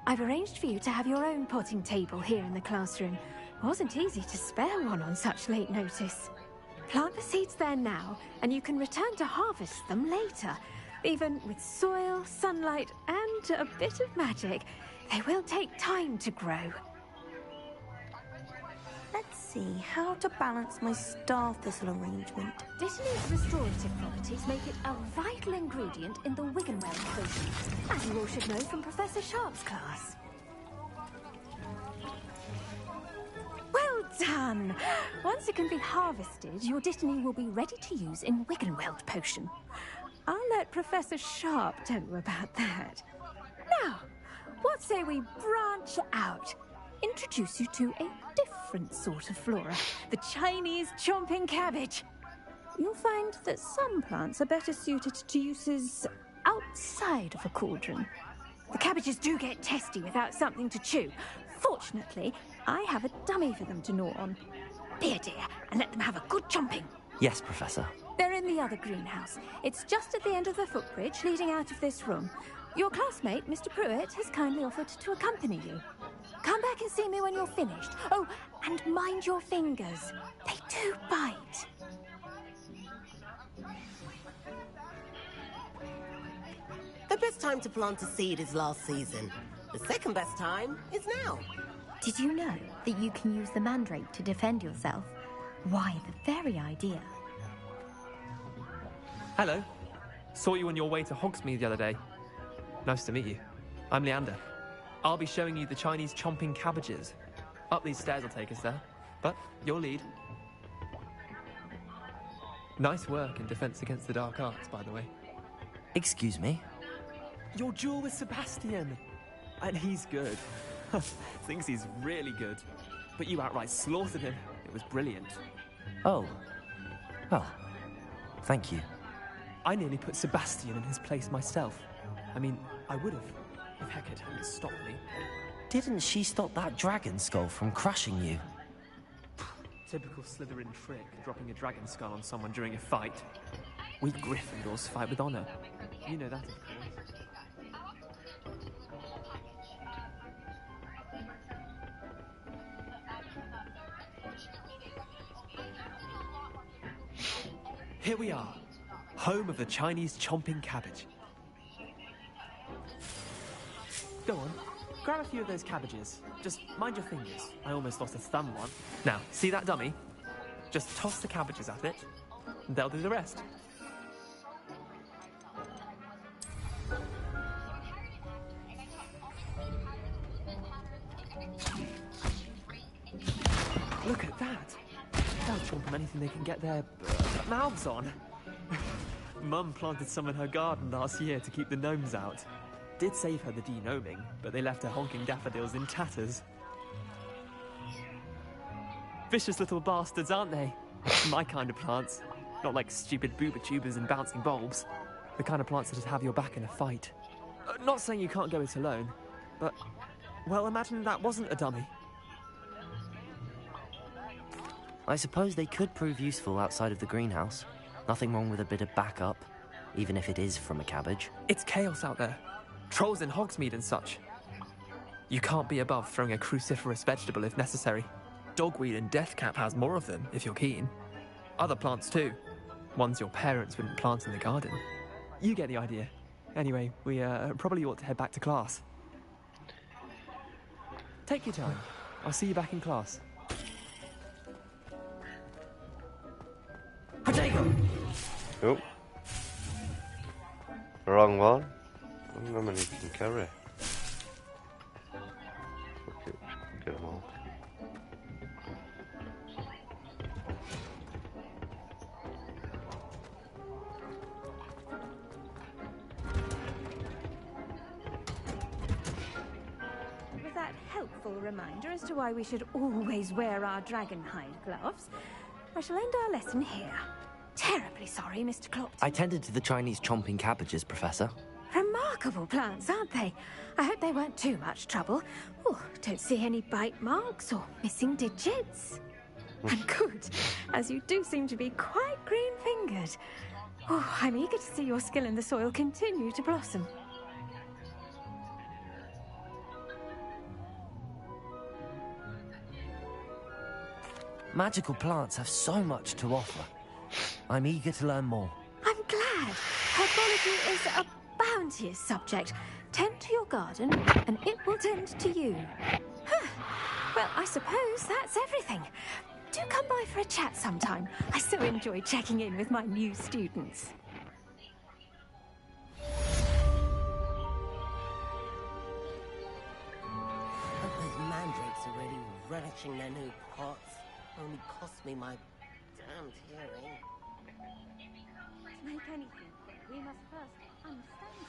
I've arranged for you to have your own potting table here in the classroom. Wasn't easy to spare one on such late notice. Plant the seeds there now, and you can return to harvest them later. Even with soil, sunlight, and a bit of magic, they will take time to grow. Let's see how to balance my star thistle arrangement. Dittany's restorative properties make it a vital ingredient in the Wiggenweld potion, as you all should know from Professor Sharp's class. Well done! Once it can be harvested, your dittany will be ready to use in Wiggenweld potion. I'll let Professor Sharp tell you about that. Now, what say we branch out? Introduce you to a different sort of flora, the Chinese chomping cabbage. You'll find that some plants are better suited to uses outside of a cauldron. The cabbages do get testy without something to chew. Fortunately, I have a dummy for them to gnaw on. Be a dear and let them have a good chomping. Yes, Professor. They're in the other greenhouse. It's just at the end of the footbridge leading out of this room. Your classmate, Mr. Pruitt, has kindly offered to accompany you. Come back and see me when you're finished. Oh, and mind your fingers. They do bite. The best time to plant a seed is last season. The second best time is now. Did you know that you can use the mandrake to defend yourself? Why, the very idea. Hello. Saw you on your way to Hogsmeade the other day. Nice to meet you. I'm Leander. I'll be showing you the Chinese chomping cabbages. Up these stairs will take us there, but your lead. Nice work in defense against the dark arts, by the way. Excuse me? Your duel with Sebastian. And he's good. Thinks he's really good. But you outright slaughtered him. It was brilliant. Oh. Well, thank you. I nearly put Sebastian in his place myself. I mean, I would have, if Hecate hadn't stopped me. Didn't she stop that dragon skull from crushing you? Typical Slytherin trick, dropping a dragon skull on someone during a fight. We Gryffindors fight with honor. You know that, of course. Here we are, home of the Chinese chomping cabbage. Go on, grab a few of those cabbages. Just mind your fingers. I almost lost a thumb one. Now, see that dummy? Just toss the cabbages at it, and they'll do the rest. Look at that. They'll chomp on anything they can get their mouths on. Mum planted some in her garden last year to keep the gnomes out. Did save her the de-gnoming, but they left her honking daffodils in tatters. Vicious little bastards, aren't they? My kind of plants. Not like stupid booba tubers and bouncing bulbs. The kind of plants that'd have your back in a fight. Not saying you can't go it alone, but, well, imagine that wasn't a dummy. I suppose they could prove useful outside of the greenhouse. Nothing wrong with a bit of backup, even if it is from a cabbage. It's chaos out there. Trolls in Hogsmeade and such. You can't be above throwing a cruciferous vegetable if necessary. Dogweed and deathcap has more of them, if you're keen. Other plants too. Ones your parents wouldn't plant in the garden. You get the idea. Anyway, we probably ought to head back to class. Take your time. I'll see you back in class. Potato! Oh. Wrong one. I don't know how many you can carry. Okay, get them all. With that helpful reminder as to why we should always wear our dragon hide gloves, I shall end our lesson here. Terribly sorry, Mr. Clopton. I tended to the Chinese chomping cabbages, Professor. Remarkable plants, aren't they? I hope they weren't too much trouble. Oh, don't see any bite marks or missing digits. And good, as you do seem to be quite green-fingered. Oh, I'm eager to see your skill in the soil continue to blossom. Magical plants have so much to offer. I'm eager to learn more. I'm glad. Herbology is a bounteous subject. Tend to your garden, and it will tend to you. Huh. Well, I suppose that's everything. Do come by for a chat sometime. I so enjoy checking in with my new students. Those mandrakes are really relishing their new pots. Only cost me my damned hearing. To make anything, we must first understand it.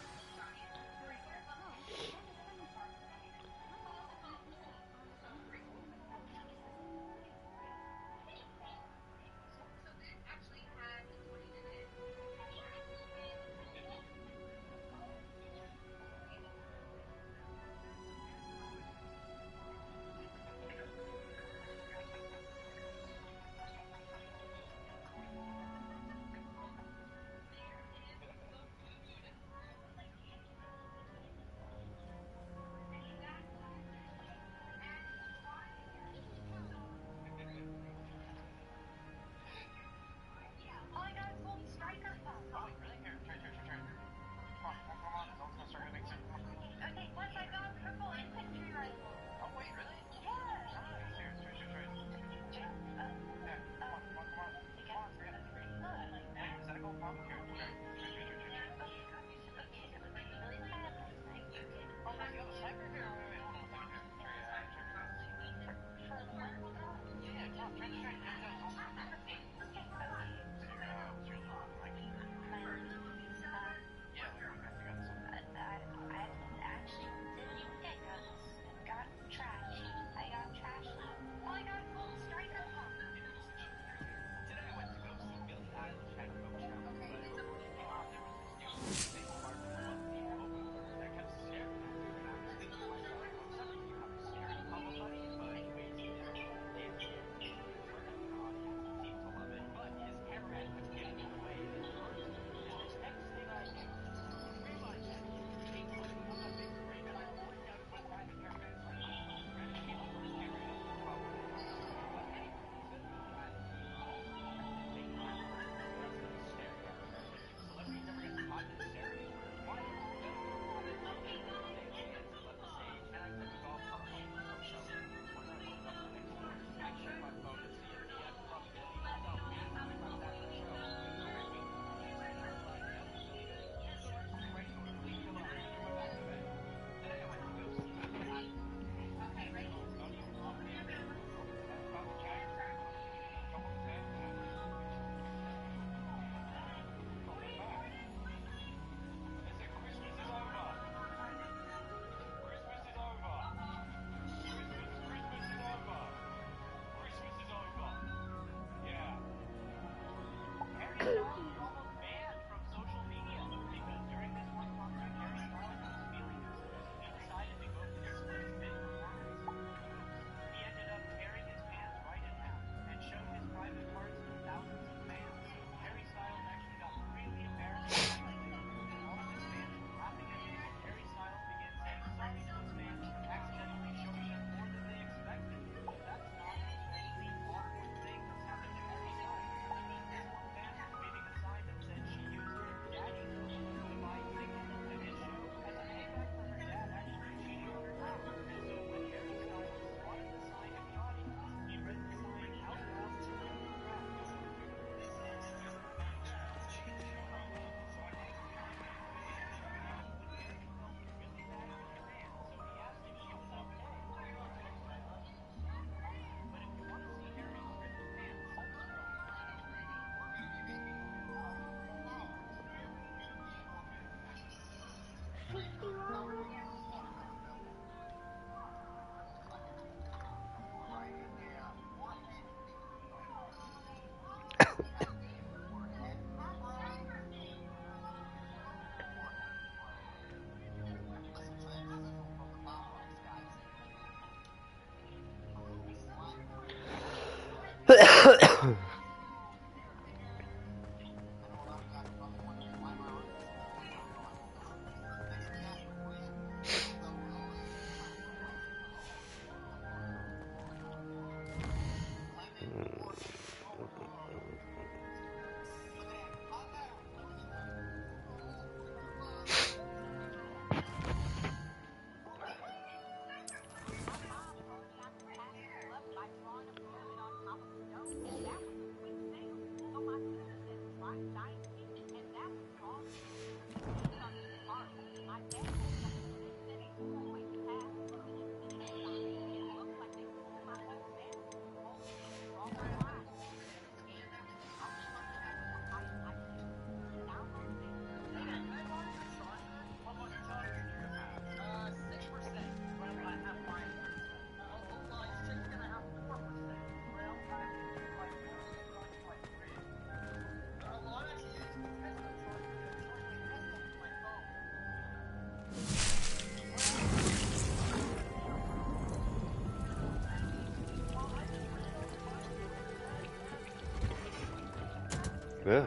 Yeah.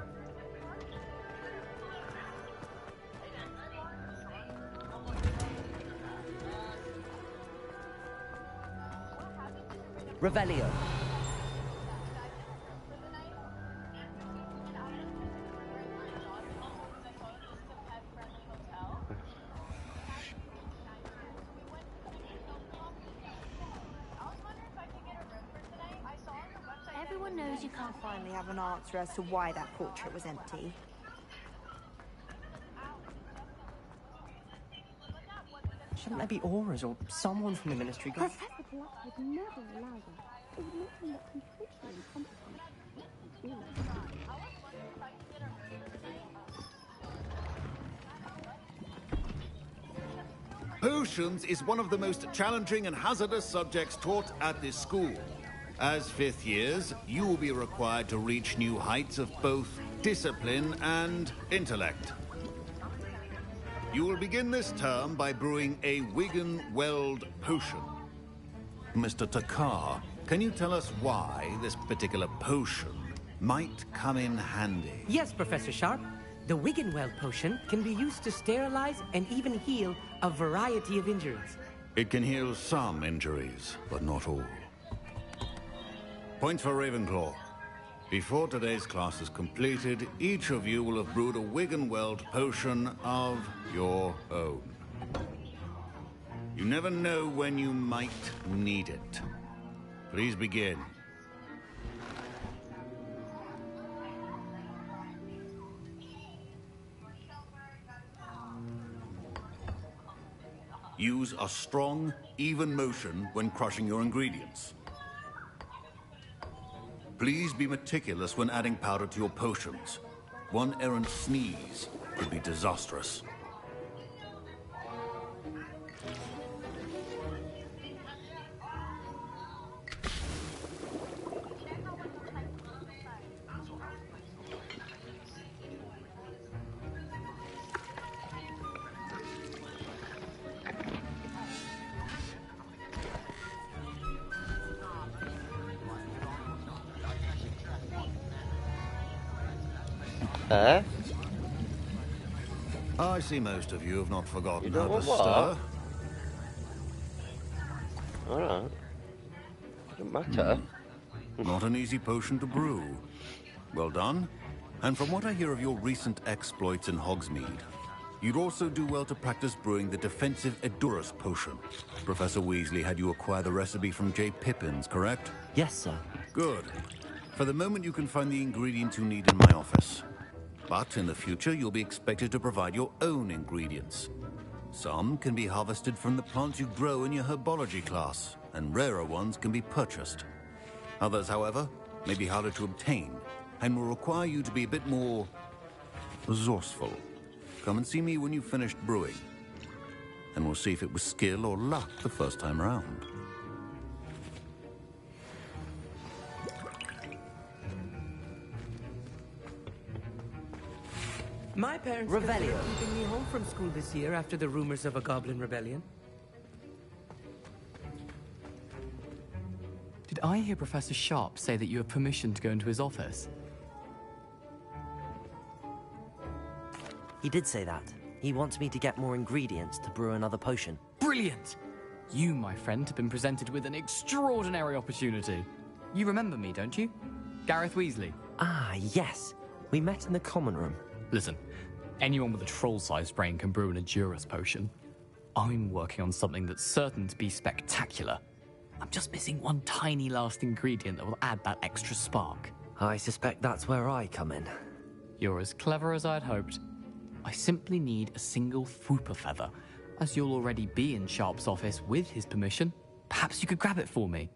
Revelio. Everyone knows you can't finally have an answer as to why that portrait was empty. Shouldn't there be auras or someone from the ministry? Professor Black would never allow this. It would make him look completely incompetent. Potions is one of the most challenging and hazardous subjects taught at this school. As fifth years, you will be required to reach new heights of both discipline and intellect. You will begin this term by brewing a Wiggen-Weld potion. Mr. Takar, can you tell us why this particular potion might come in handy? Yes, Professor Sharp. The Wiggen-Weld potion can be used to sterilize and even heal a variety of injuries. It can heal some injuries, but not all. Point for Ravenclaw. Before today's class is completed, each of you will have brewed a Wiggen-Weld potion of your own. You never know when you might need it. Please begin. Use a strong, even motion when crushing your ingredients. Please be meticulous when adding powder to your potions. One errant sneeze could be disastrous. I see most of you have not forgotten how to stir. Alright. Doesn't matter. Not an easy potion to brew. Well done. And from what I hear of your recent exploits in Hogsmeade, you'd also do well to practice brewing the defensive Edurus potion. Professor Weasley had you acquire the recipe from J. Pippins, correct? Yes, sir. Good. For the moment, you can find the ingredients you need in my office. But in the future, you'll be expected to provide your own ingredients. Some can be harvested from the plants you grow in your herbology class, and rarer ones can be purchased. Others, however, may be harder to obtain, and will require you to be a bit more resourceful. Come and see me when you've finished brewing, and we'll see if it was skill or luck the first time around. My parents considered keeping me home from school this year after the rumors of a goblin rebellion. Did I hear Professor Sharp say that you have permission to go into his office? He did say that. He wants me to get more ingredients to brew another potion. Brilliant! You, my friend, have been presented with an extraordinary opportunity. You remember me, don't you? Gareth Weasley. Ah, yes. We met in the common room. Listen, anyone with a troll-sized brain can brew an Edurus potion. I'm working on something that's certain to be spectacular. I'm just missing one tiny last ingredient that will add that extra spark. I suspect that's where I come in. You're as clever as I'd hoped. I simply need a single Fwooper feather. As you'll already be in Sharp's office with his permission, perhaps you could grab it for me.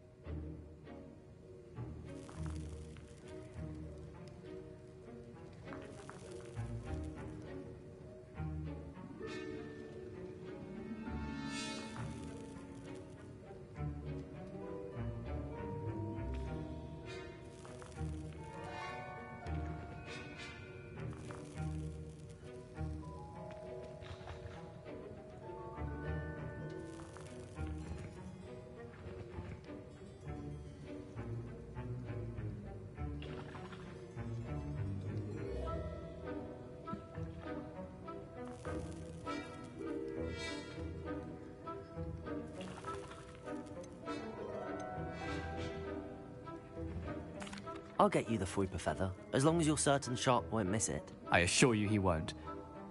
I'll get you the Fwooper feather, as long as you're certain Sharp won't miss it. I assure you he won't.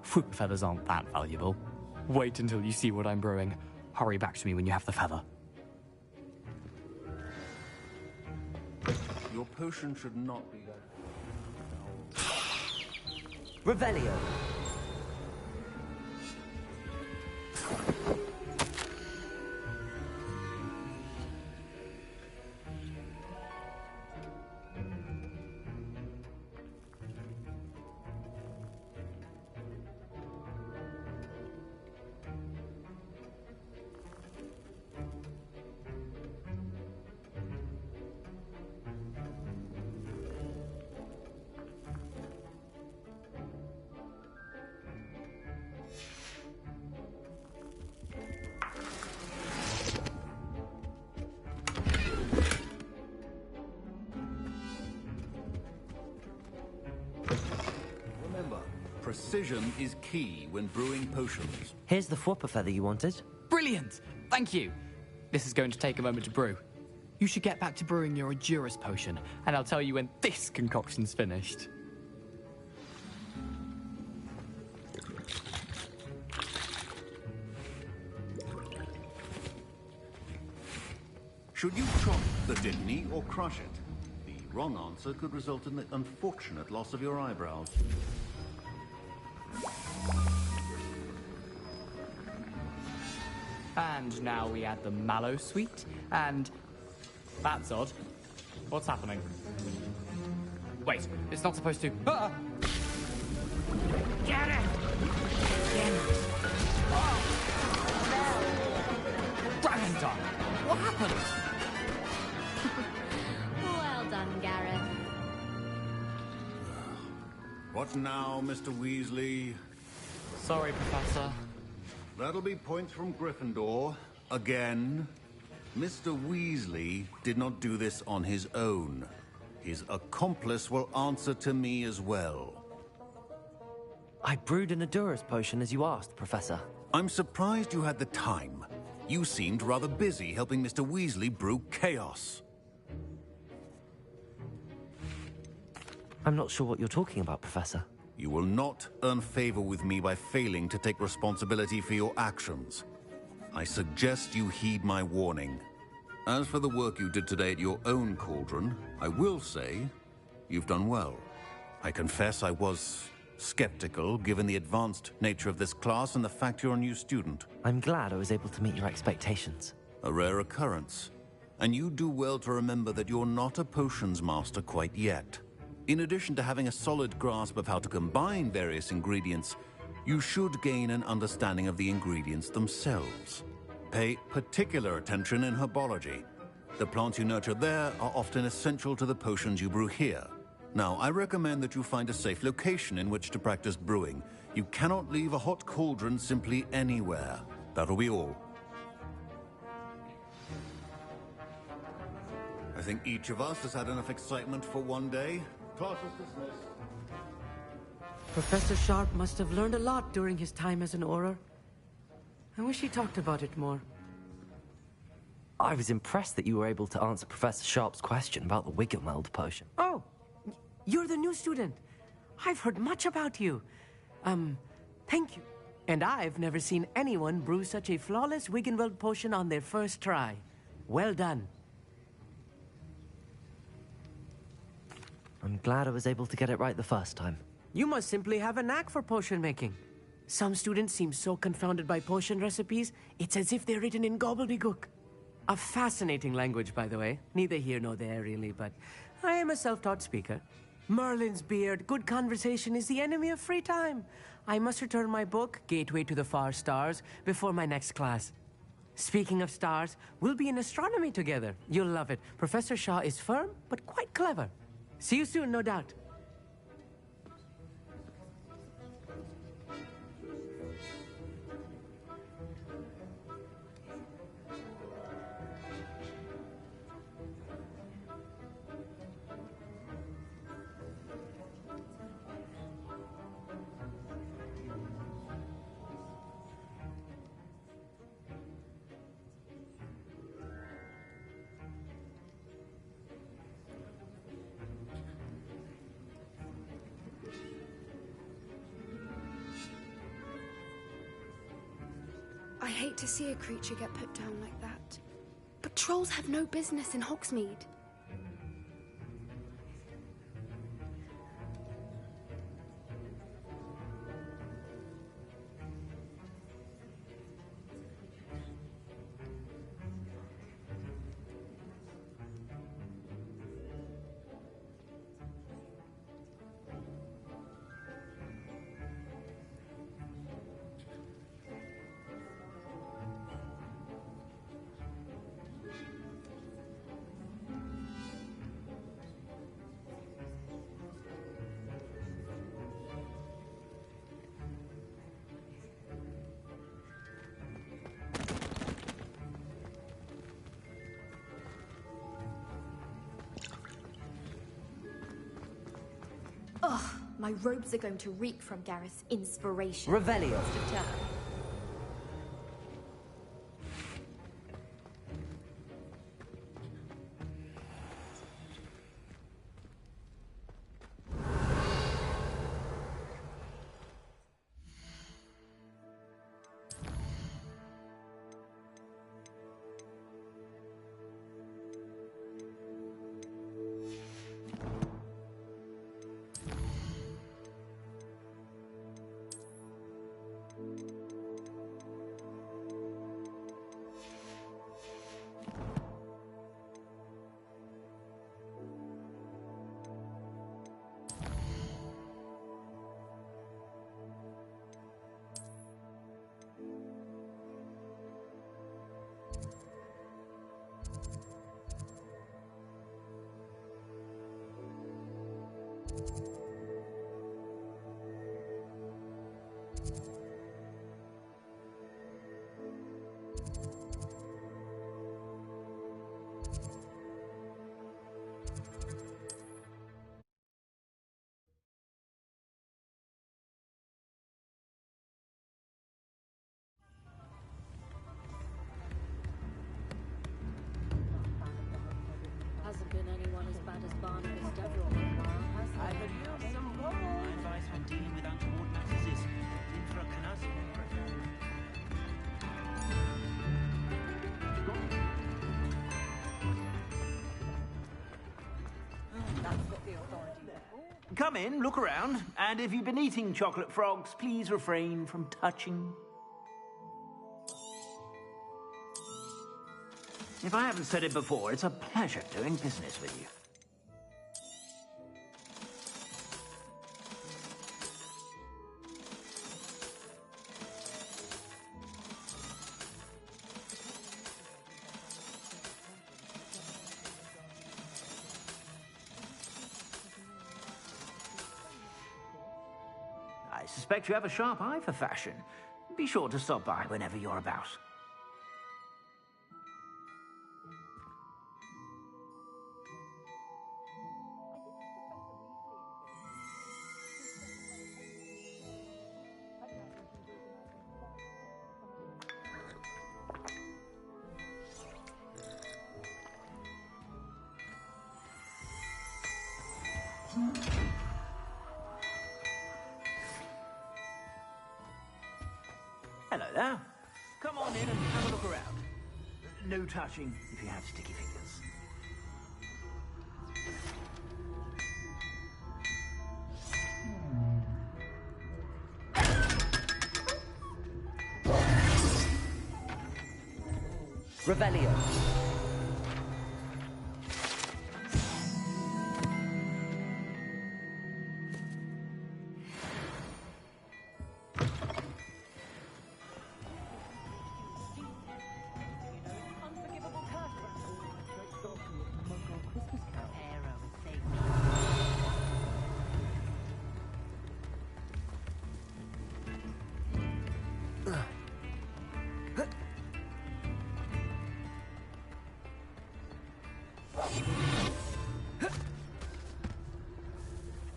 Fwooper feathers aren't that valuable. Wait until you see what I'm brewing. Hurry back to me when you have the feather. Your potion should not be that. Revelio. Precision is key when brewing potions. Here's the Fwooper feather you wanted. Brilliant! Thank you! This is going to take a moment to brew. You should get back to brewing your Adurus potion, and I'll tell you when this concoction's finished. Should you chop the Dittany or crush it? The wrong answer could result in the unfortunate loss of your eyebrows. And now we add the mallow sweet, and... That's odd. What's happening? Wait, it's not supposed to... Ah! Get it! Gryffindor! What happened? Well done, Gareth. What now, Mr. Weasley? Sorry, Professor. That'll be points from Gryffindor. Again. Mr. Weasley did not do this on his own. His accomplice will answer to me as well. I brewed an Adurus potion as you asked, Professor. I'm surprised you had the time. You seemed rather busy helping Mr. Weasley brew chaos. I'm not sure what you're talking about, Professor. You will not earn favor with me by failing to take responsibility for your actions. I suggest you heed my warning. As for the work you did today at your own cauldron, I will say you've done well. I confess I was skeptical given the advanced nature of this class and the fact you're a new student. I'm glad I was able to meet your expectations. A rare occurrence. And you do well to remember that you're not a potions master quite yet. In addition to having a solid grasp of how to combine various ingredients, you should gain an understanding of the ingredients themselves. Pay particular attention in herbology. The plants you nurture there are often essential to the potions you brew here. Now, I recommend that you find a safe location in which to practice brewing. You cannot leave a hot cauldron simply anywhere. That'll be all. I think each of us has had enough excitement for one day. Class is dismissed. Professor Sharp must have learned a lot during his time as an Auror. I wish he talked about it more. I was impressed that you were able to answer Professor Sharp's question about the Wiggenweld potion. Oh, you're the new student. I've heard much about you. Thank you. And I've never seen anyone brew such a flawless Wiggenweld potion on their first try. Well done. I'm glad I was able to get it right the first time. You must simply have a knack for potion making. Some students seem so confounded by potion recipes, it's as if they're written in gobbledygook. A fascinating language, by the way. Neither here nor there, really, but I am a self-taught speaker. Merlin's beard, good conversation is the enemy of free time. I must return my book, Gateway to the Far Stars, before my next class. Speaking of stars, we'll be in astronomy together. You'll love it. Professor Shaw is firm, but quite clever. See you soon, no doubt. hate to see a creature get put down like that. But trolls have no business in Hogsmeade. Ugh, my robes are going to reek from Gareth's inspiration. Revelio. Hasn't been anyone as bad as Barnabas Deverell in a while, has there? I could use some gold. My advice when dealing with untoward matters is in for a canasta. Come in, look around, and if you've been eating chocolate frogs, please refrain from touching. If I haven't said it before, it's a pleasure doing business with you. I suspect you have a sharp eye for fashion. Be sure to stop by whenever you're about. Hello there. Come on in and have a look around. No touching if you have sticky fingers. Revelio.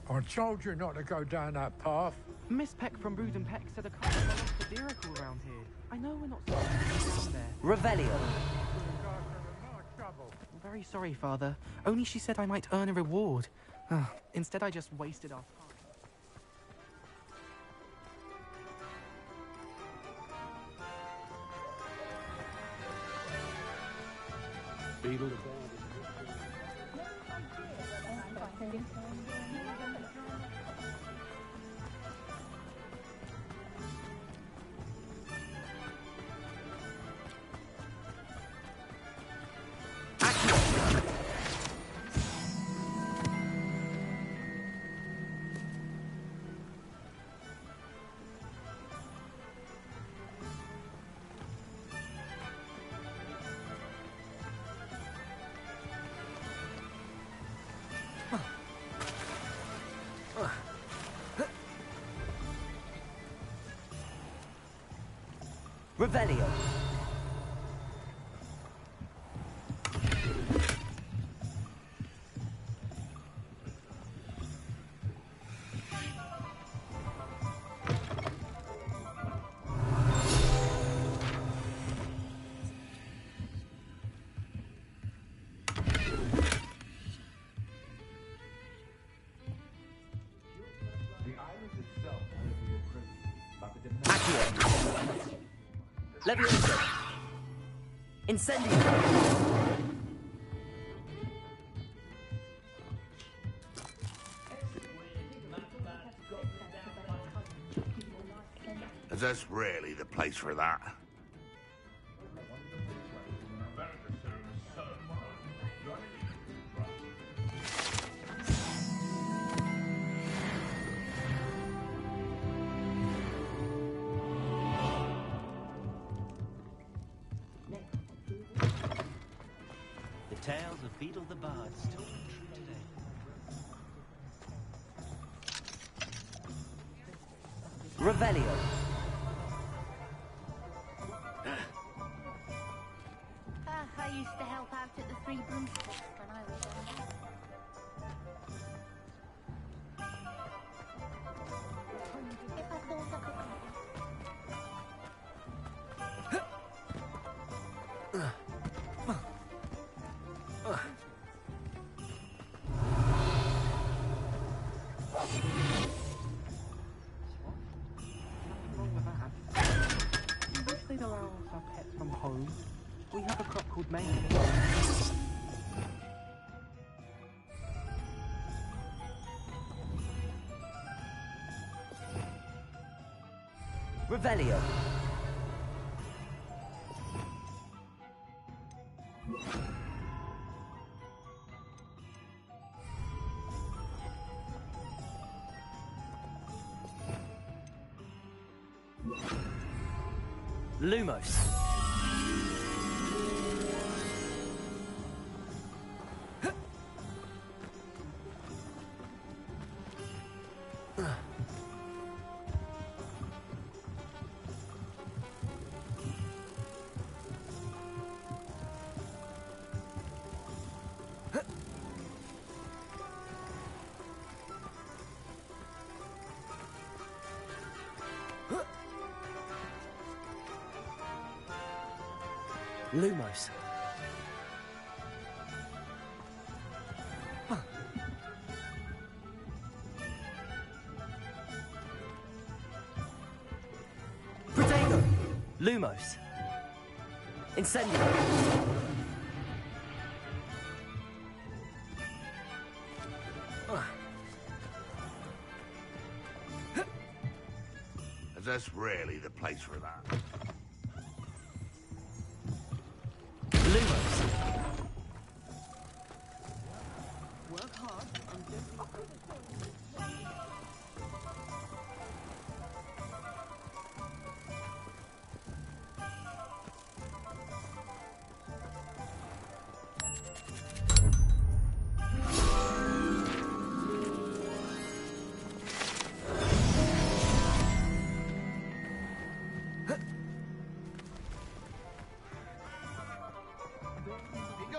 I told you not to go down that path. Miss Peck from Brood and Peck said I can't go off the miracle around here. I know we're not supposed to be down there. Revelio. I'm very sorry, Father. Only she said I might earn a reward. Instead, I just wasted our time. beetle. Revelio. Levioso. Incendio. Is this really the place for that? The tales of Beetle the Bard still ring true today. Revelio. I used to help out at the Three Broomsticks when I was younger. If I thought I could If they'd allow us our pets from home, we have a crop called May. Revelio. Lumos. Lumos. Protego. Lumos. Incendio. Is this really the place for that? Work hard and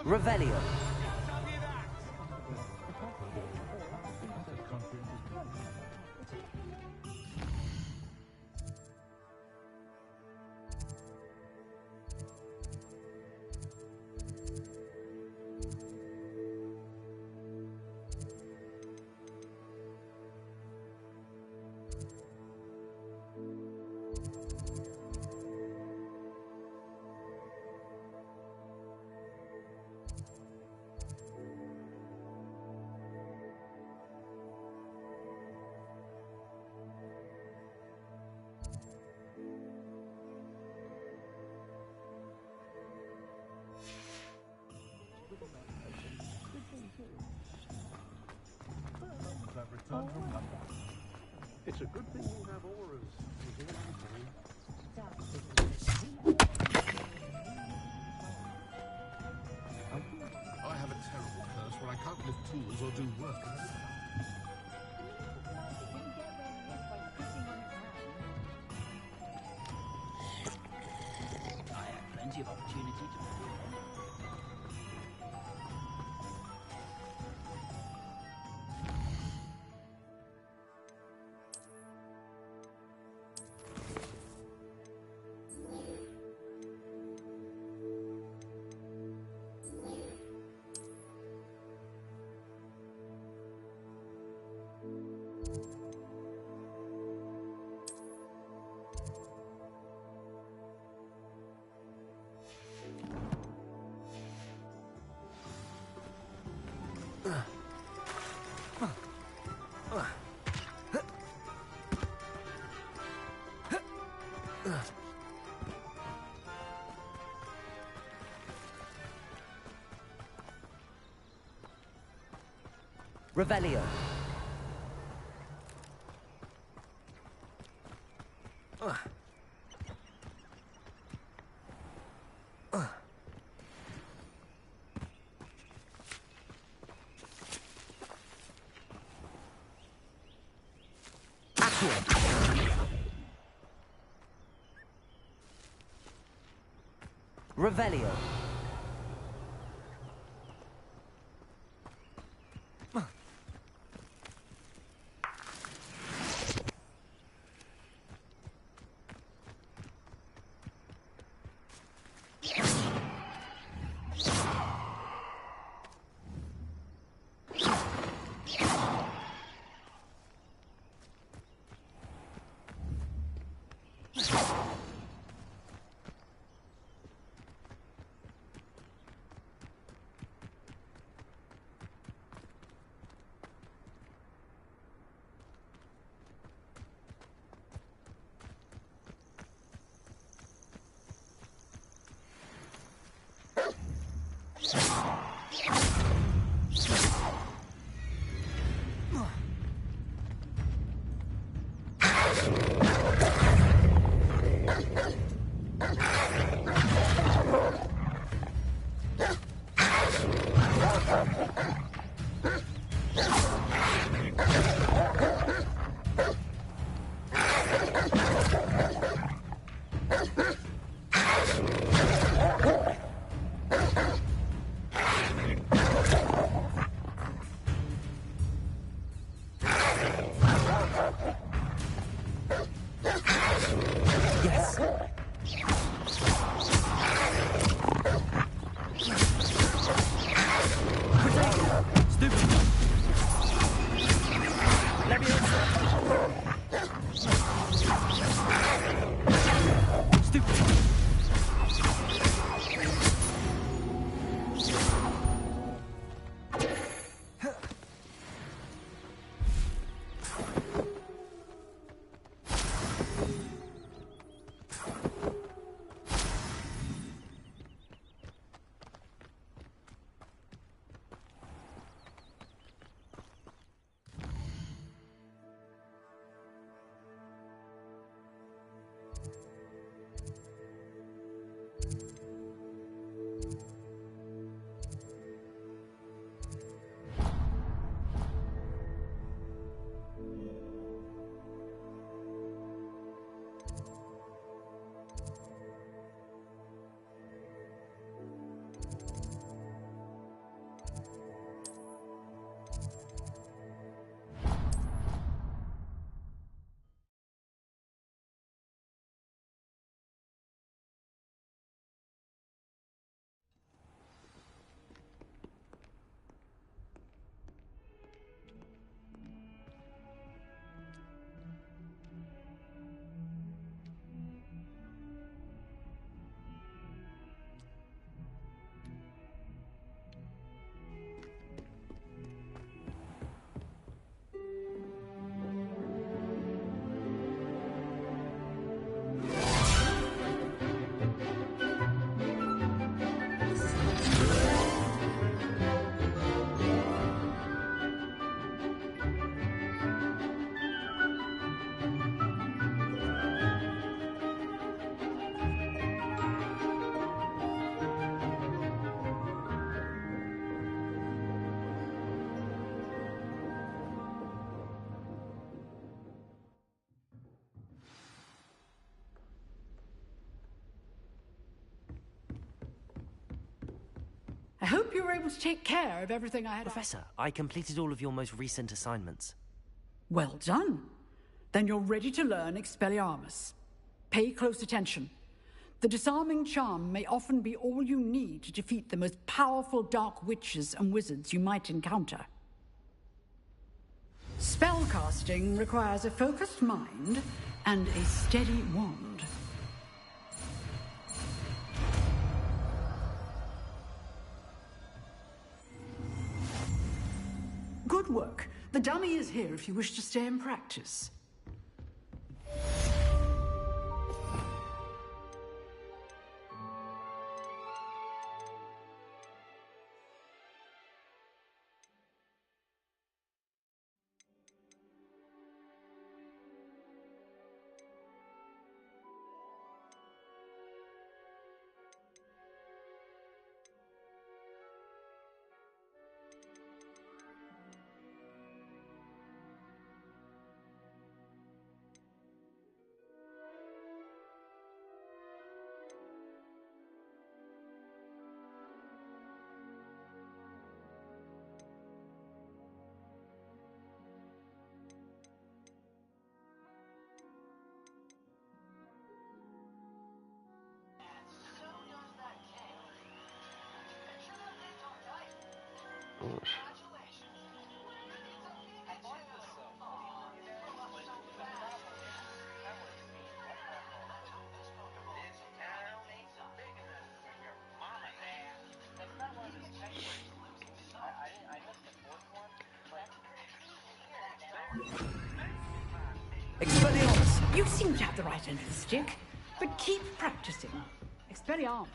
Revelio. return from London. It's a good thing you have auras. You hear I have a terrible curse where I can't lift tools or do work. I have plenty of opportunity to prove it. Revelio. Revelio. I hope you were able to take care of everything I had. Professor, I completed all of your most recent assignments. Well done. Then you're ready to learn Expelliarmus. Pay close attention. The disarming charm may often be all you need to defeat the most powerful dark witches and wizards you might encounter. Spellcasting requires a focused mind and a steady wand. Good work. The dummy is here if you wish to stay and practice. Expelliarmus! You seem to have the right end of the stick, but keep practicing. Expelliarmus.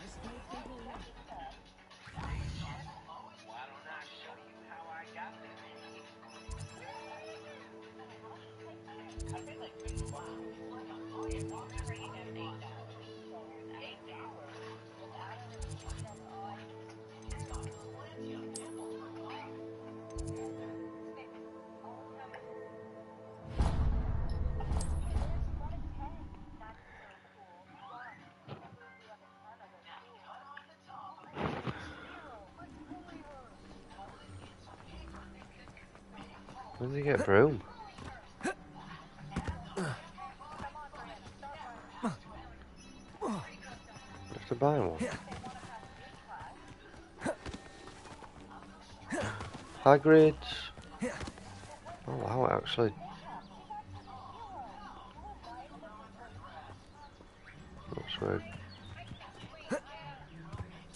When did he get a broom? Have to buy one. Hagrid. Oh wow, actually. That's weird.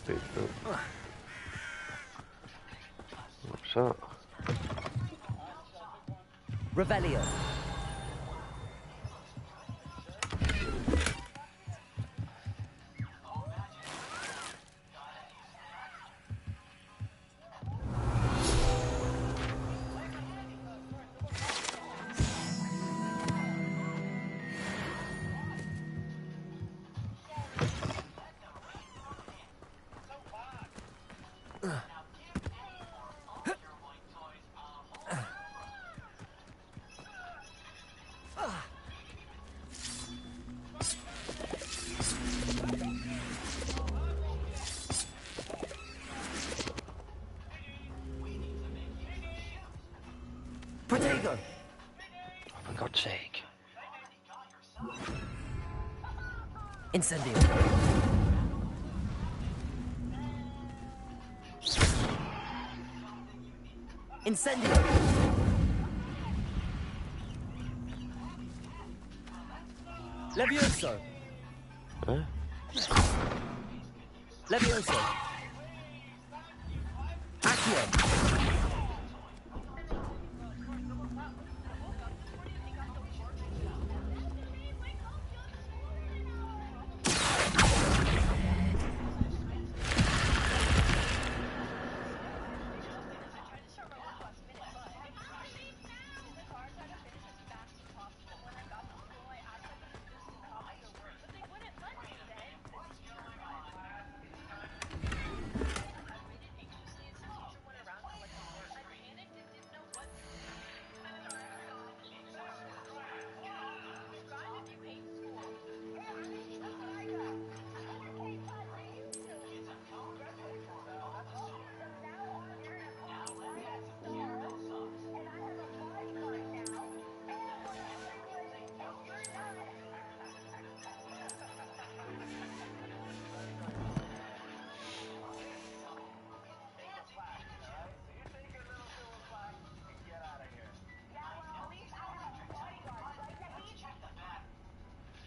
Big book. What's that? Revelio. Protego! For God's sake. Incendio. Incendio. Levioso. Huh? Levioso. Accio.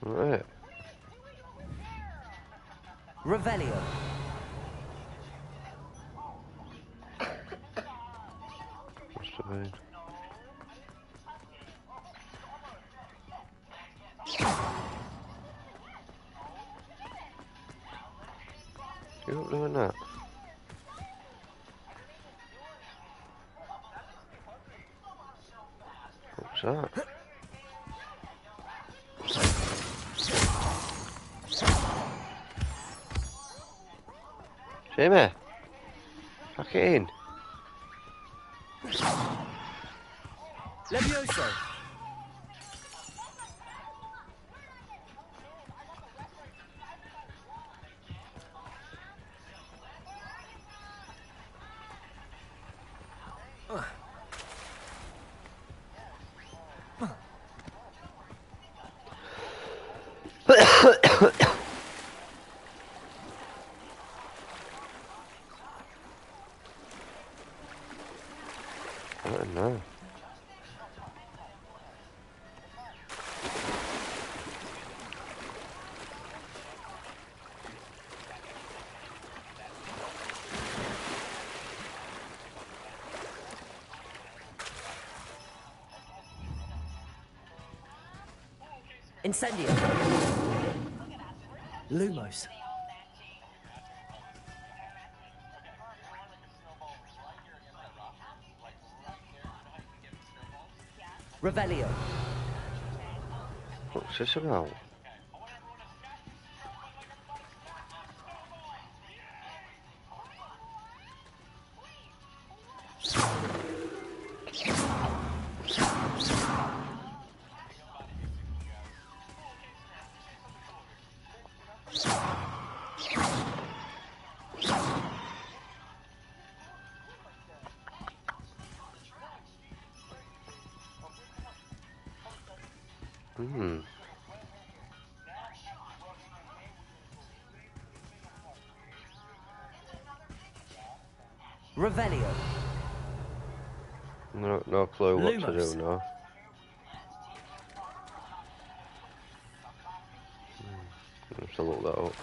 Right. Revelio. Must have been. You're not doing that. What's that? Jamie! Pack it in. Levioso. I don't know. Incendio. Lumos. Revelio. What's this about? Revelio. No clue what to Lumos. do now. Let's have a look that up.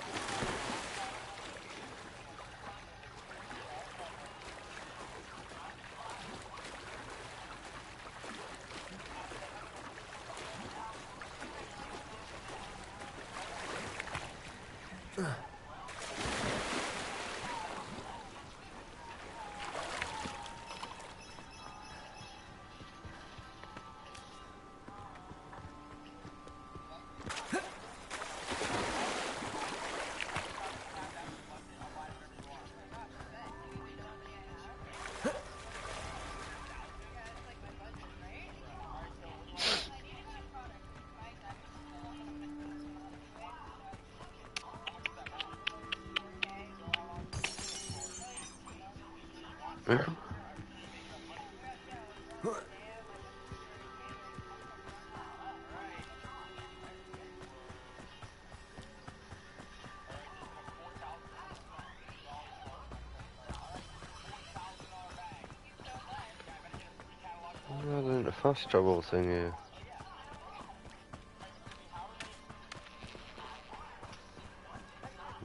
Well, there's a fast travel thing here.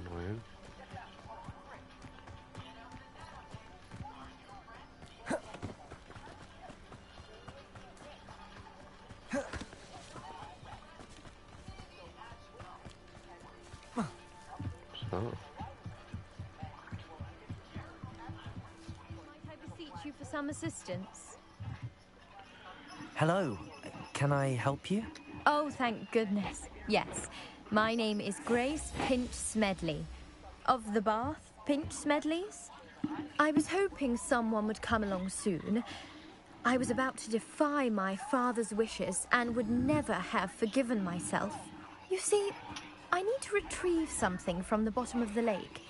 Annoying. What's that? Might I beseech you for some assistance? Hello. Can I help you? Oh, thank goodness. Yes. My name is Grace Pinch Smedley. Of the Bath Pinch Smedleys. I was hoping someone would come along soon. I was about to defy my father's wishes and would never have forgiven myself. You see, I need to retrieve something from the bottom of the lake.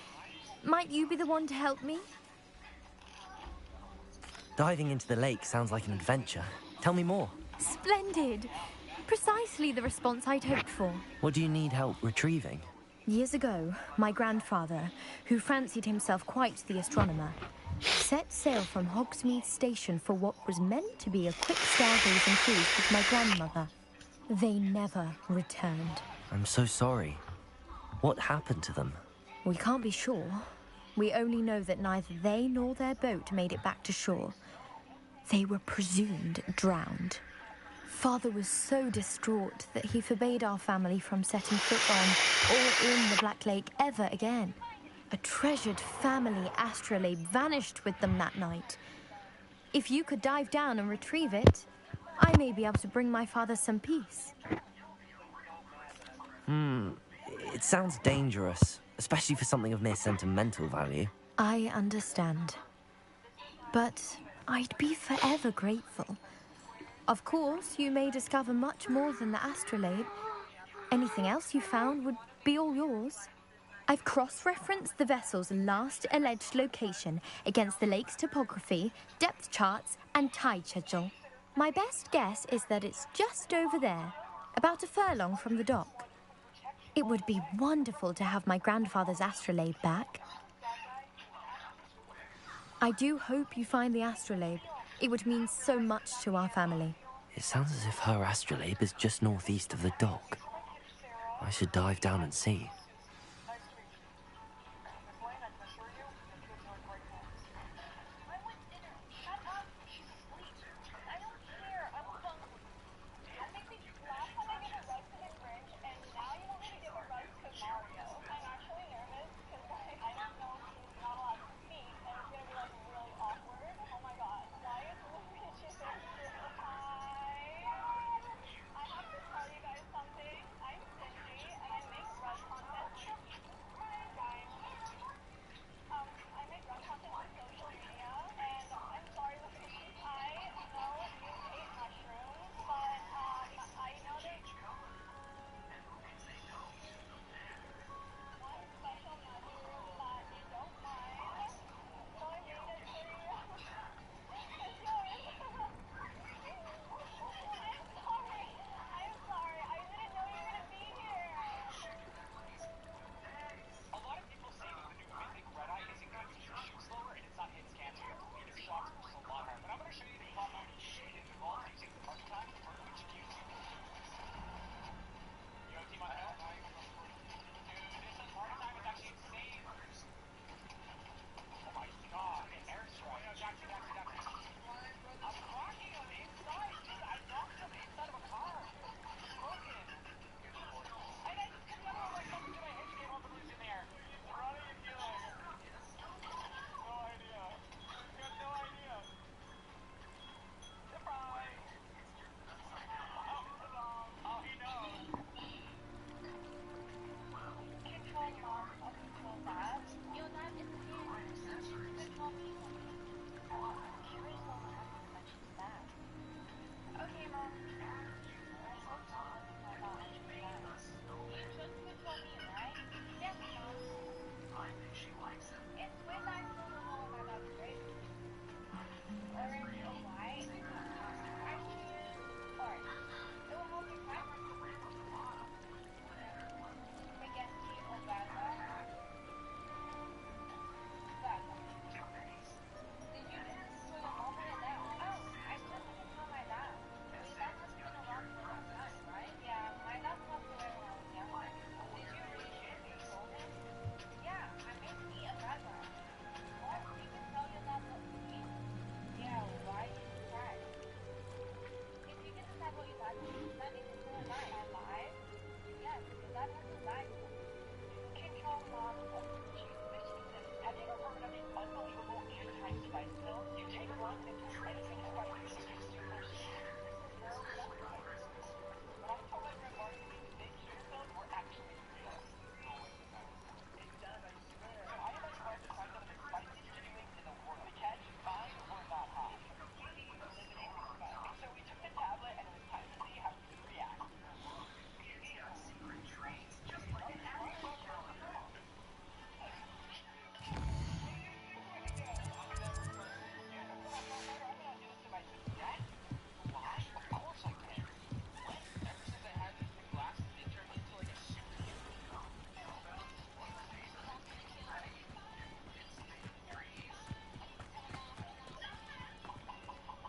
Might you be the one to help me? Diving into the lake sounds like an adventure. Tell me more. Splendid. Precisely the response I'd hoped for. What do you need help retrieving? Years ago, my grandfather, who fancied himself quite the astronomer, set sail from Hogsmeade Station for what was meant to be a quick stargazing cruise with my grandmother. They never returned. I'm so sorry. What happened to them? We can't be sure. We only know that neither they nor their boat made it back to shore. They were presumed drowned. Father was so distraught that he forbade our family from setting foot on or in the Black Lake ever again. A treasured family astrolabe vanished with them that night. If you could dive down and retrieve it, I may be able to bring my father some peace. It sounds dangerous, especially for something of mere sentimental value. I understand. But I'd be forever grateful. Of course, you may discover much more than the astrolabe. Anything else you found would be all yours. I've cross-referenced the vessel's last alleged location against the lake's topography, depth charts, and tide schedule. My best guess is that it's just over there, about a furlong from the dock. It would be wonderful to have my grandfather's astrolabe back. I do hope you find the astrolabe. It would mean so much to our family. It sounds as if her astrolabe is just northeast of the dock. I should dive down and see.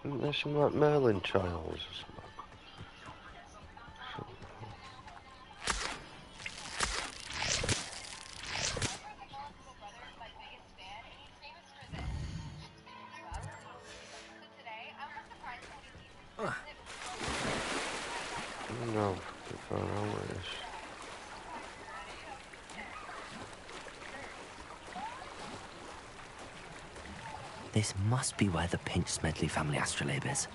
There's some like Merlin trials or something. far around with this. This must be where the Pinch Smedley family astrolabe is.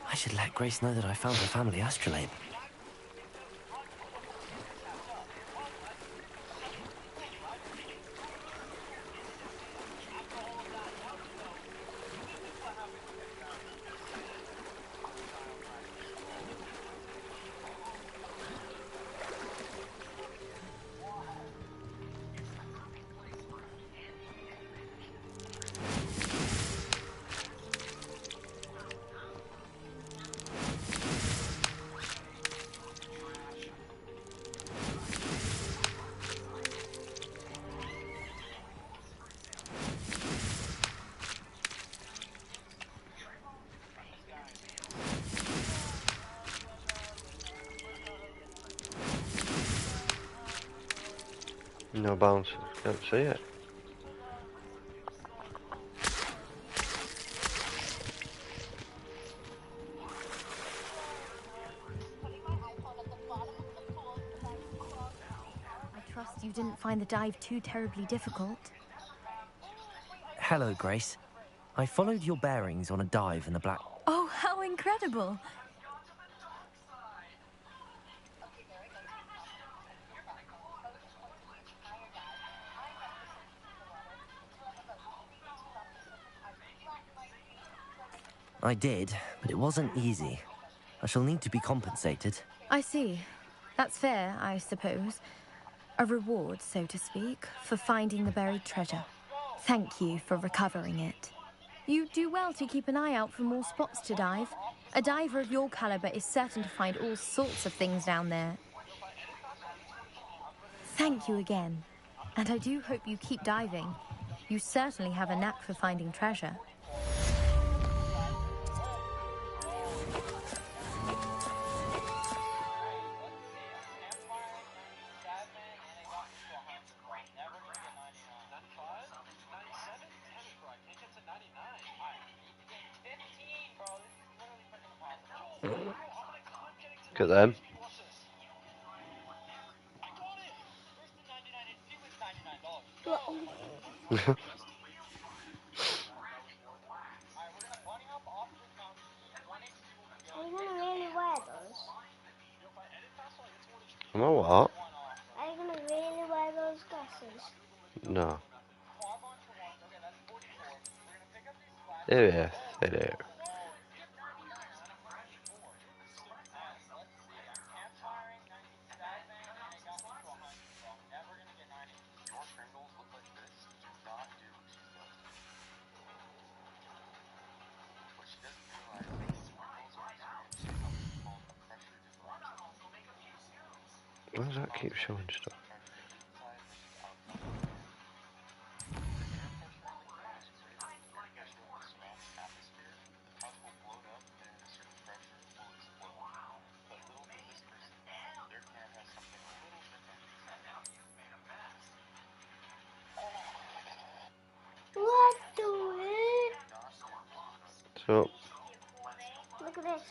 I should let Grace know that I found her family astrolabe. No bounce, can't see it. I trust you didn't find the dive too terribly difficult. Hello, Grace. I followed your bearings on a dive in the black... Oh, how incredible! I did, but it wasn't easy. I shall need to be compensated. I see. That's fair, I suppose. A reward, so to speak, for finding the buried treasure. Thank you for recovering it. You do well to keep an eye out for more spots to dive. A diver of your caliber is certain to find all sorts of things down there. Thank you again. And I do hope you keep diving. You certainly have a knack for finding treasure. Look at them. Are you gonna really wear those? Am I what? Are you gonna really wear those glasses? No. Yes, it is. Why does that keep showing stuff? What do it? So, Look at this.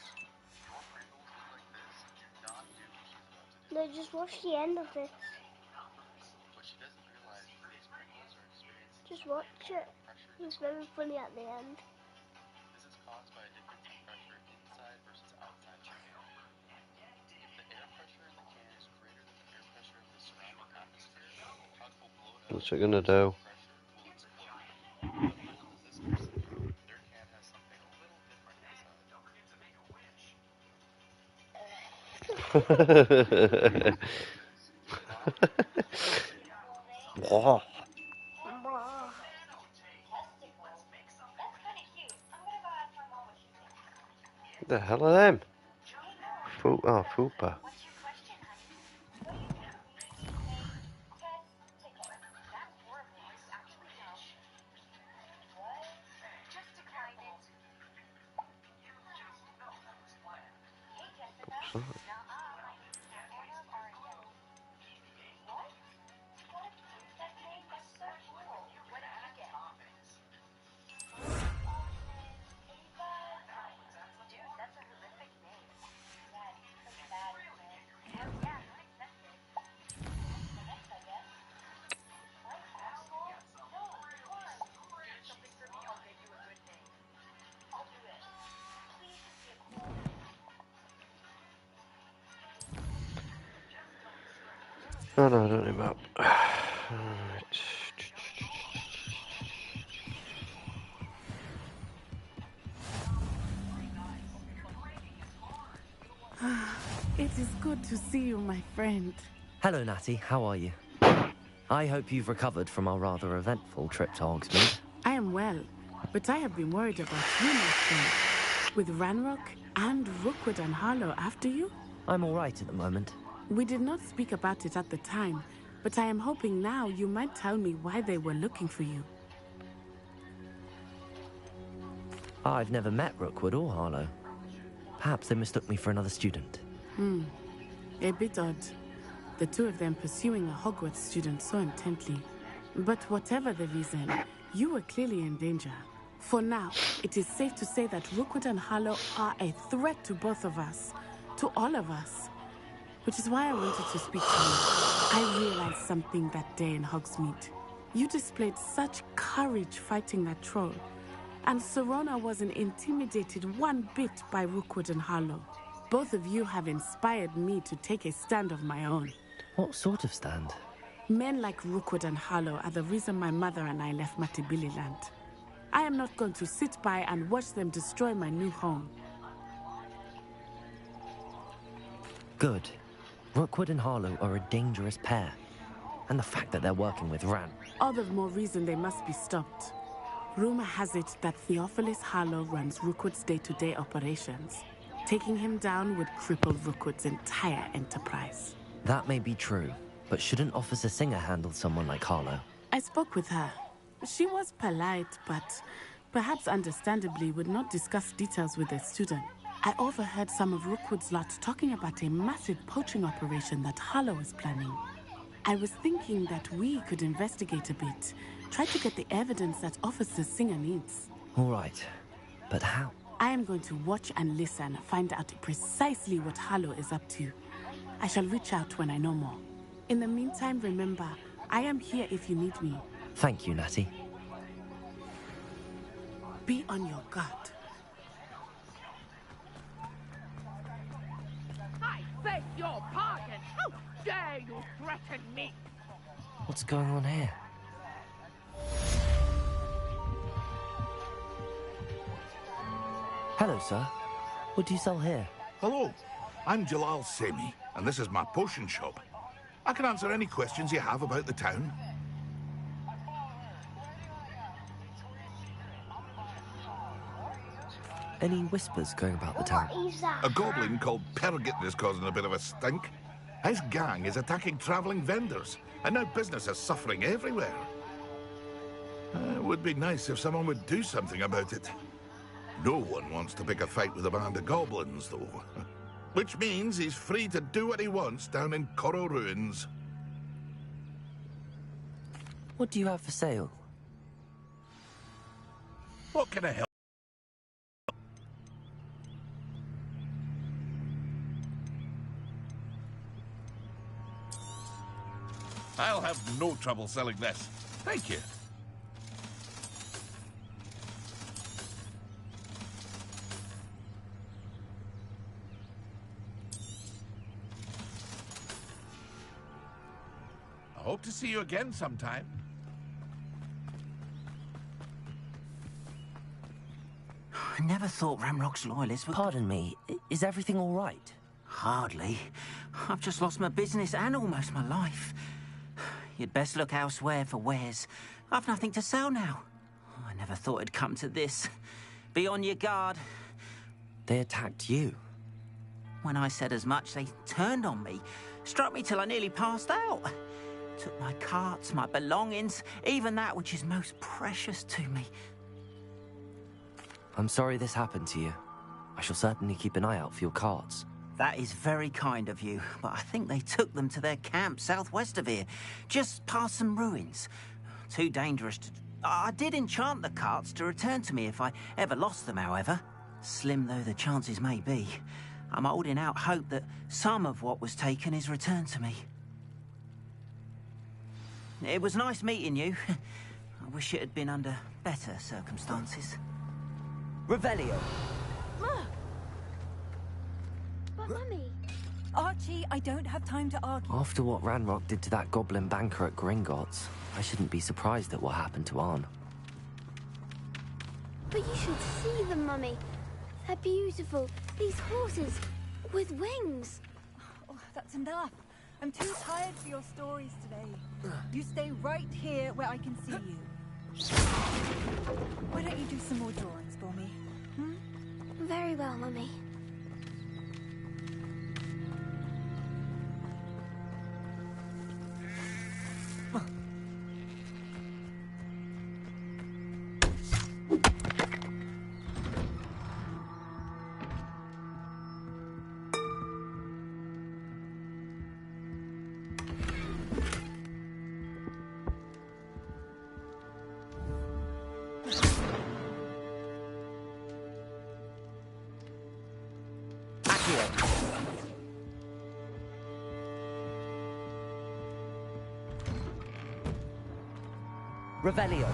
No, just watch the end of this. Just watch it. It's very funny at the end. What's it gonna do? Oh. What the hell are them? Fupa. Oh no, I don't need map. It is good to see you, my friend. Hello, Natty. How are you? I hope you've recovered from our rather eventful trip to Hogsmeade. I am well, but I have been worried about you, my friend. With Ranrock and Rookwood and Harlow after you? I'm all right at the moment. We did not speak about it at the time, but I am hoping now you might tell me why they were looking for you. I've never met Rookwood or Harlow. Perhaps they mistook me for another student. A bit odd. The two of them pursuing a Hogwarts student so intently. But whatever the reason, you were clearly in danger. For now, it is safe to say that Rookwood and Harlow are a threat to both of us. To all of us. Which is why I wanted to speak to you. I realized something that day in Hogsmeade. You displayed such courage fighting that troll. And Serona wasn't intimidated one bit by Rookwood and Harlow. Both of you have inspired me to take a stand of my own. What sort of stand? Men like Rookwood and Harlow are the reason my mother and I left Matibili land. I am not going to sit by and watch them destroy my new home. Good. Rookwood and Harlow are a dangerous pair. And the fact that they're working with Ran. All the more reason they must be stopped. Rumor has it that Theophilus Harlow runs Rookwood's day-to-day operations. Taking him down would cripple Rookwood's entire enterprise. That may be true, but shouldn't Officer Singer handle someone like Harlow? I spoke with her. She was polite, but perhaps understandably would not discuss details with a student. I overheard some of Rookwood's lot talking about a massive poaching operation that Harlow is planning. I was thinking that we could investigate a bit, try to get the evidence that Officer Singer needs. All right, but how? I am going to watch and listen, find out precisely what Harlow is up to. I shall reach out when I know more. In the meantime, remember, I am here if you need me. Thank you, Natty. Be on your guard. I beg your pardon! How dare you threaten me? What's going on here? Hello, sir. What do you sell here? Hello, I'm Jalal Semi, and this is my potion shop. I can answer any questions you have about the town. Any whispers going about the town? A goblin called Pergit is causing a bit of a stink. His gang is attacking travelling vendors, and now business is suffering everywhere. It would be nice if someone would do something about it. No one wants to pick a fight with a band of goblins, though. Which means he's free to do what he wants down in Coral Ruins. What do you have for sale? What can I help? I'll have no trouble selling this. Thank you. I hope to see you again sometime. I never thought Ramrock's loyalists would... Pardon me, is everything all right? Hardly. I've just lost my business and almost my life. You'd best look elsewhere for wares. I've nothing to sell now. I never thought it'd come to this. Be on your guard. They attacked you? When I said as much, they turned on me. Struck me till I nearly passed out. Took my carts, my belongings, even that which is most precious to me. I'm sorry this happened to you. I shall certainly keep an eye out for your carts. That is very kind of you, but I think they took them to their camp southwest of here, just past some ruins. Too dangerous to... I did enchant the carts to return to me if I ever lost them, however. Slim though the chances may be, I'm holding out hope that some of what was taken is returned to me. It was nice meeting you. I wish it had been under better circumstances. Revelio! But, Mummy... Archie, I don't have time to argue. After what Ranrock did to that goblin banker at Gringotts, I shouldn't be surprised at what happened to Arn. But you should see them, Mummy. They're beautiful. These horses with wings. Oh, that's enough. I'm too tired for your stories today. You stay right here where I can see you. Why don't you do some more drawings for me? Hmm? Very well, Mummy. Revelio.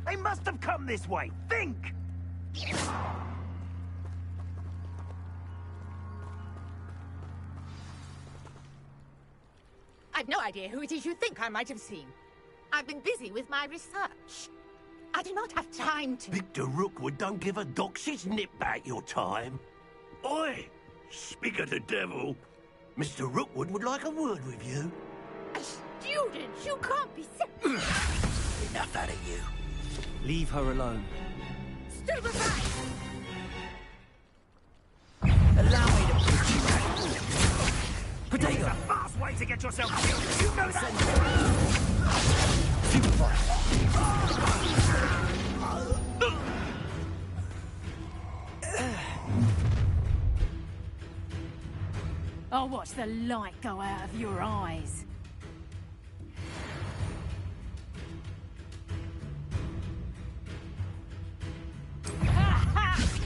They must have come this way. Think! I've no idea who it is you think I might have seen. I've been busy with my research. I do not have time to... Victor Rookwood don't give a doxy's nip back your time. Oi! Speak of the devil. Mr. Rookwood would like a word with you. A student? You can't be serious. Enough out of you. Leave her alone. Stupefy! Allow me to put you out. Potato! That's a fast way to get yourself killed. You know that? I'll watch the light go out of your eyes.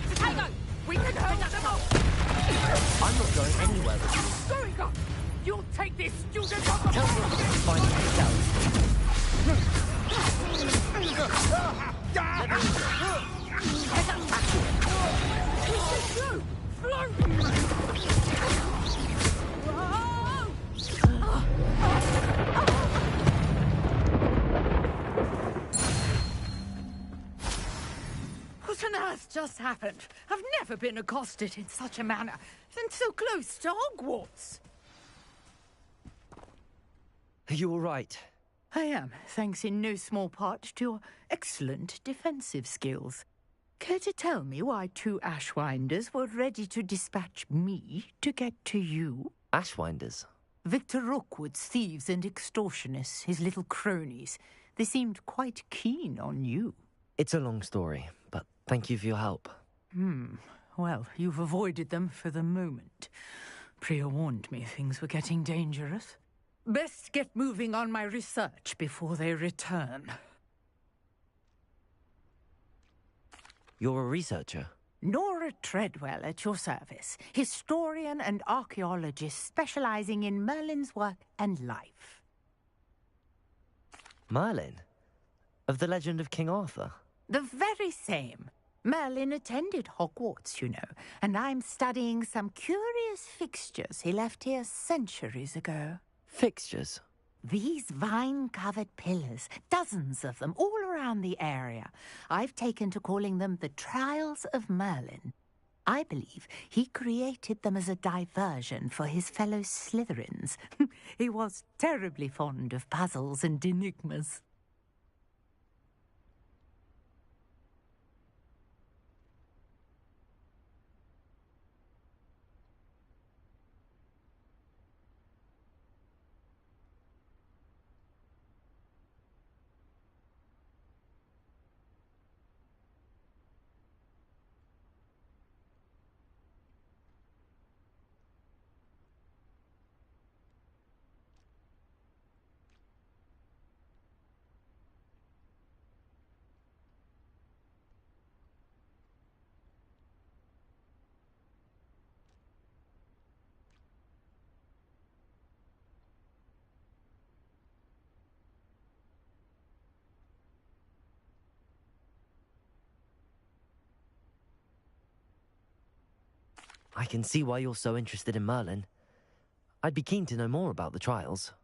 Potato! We can hold them off! I'm not going anywhere with you. Sorry, God. You'll take this student off the... Tell them to find What on earth just happened? I've never been accosted in such a manner, and so close to Hogwarts. Are you all right? I am, thanks in no small part to your excellent defensive skills. Care to tell me why two Ashwinders were ready to dispatch me to get to you? Ashwinders? Victor Rookwood's thieves and extortionists, his little cronies. They seemed quite keen on you. It's a long story, but thank you for your help. Well, you've avoided them for the moment. Priya warned me things were getting dangerous. Best get moving on my research before they return. You're a researcher? Nora Treadwell at your service, historian and archaeologist specializing in Merlin's work and life. Merlin? Of the legend of King Arthur? The very same. Merlin attended Hogwarts, you know, and I'm studying some curious fixtures he left here centuries ago. Fixtures? These vine-covered pillars, dozens of them, all around the area. I've taken to calling them the Trials of Merlin. I believe he created them as a diversion for his fellow Slytherins. He was terribly fond of puzzles and enigmas. I can see why you're so interested in Merlin. I'd be keen to know more about the trials.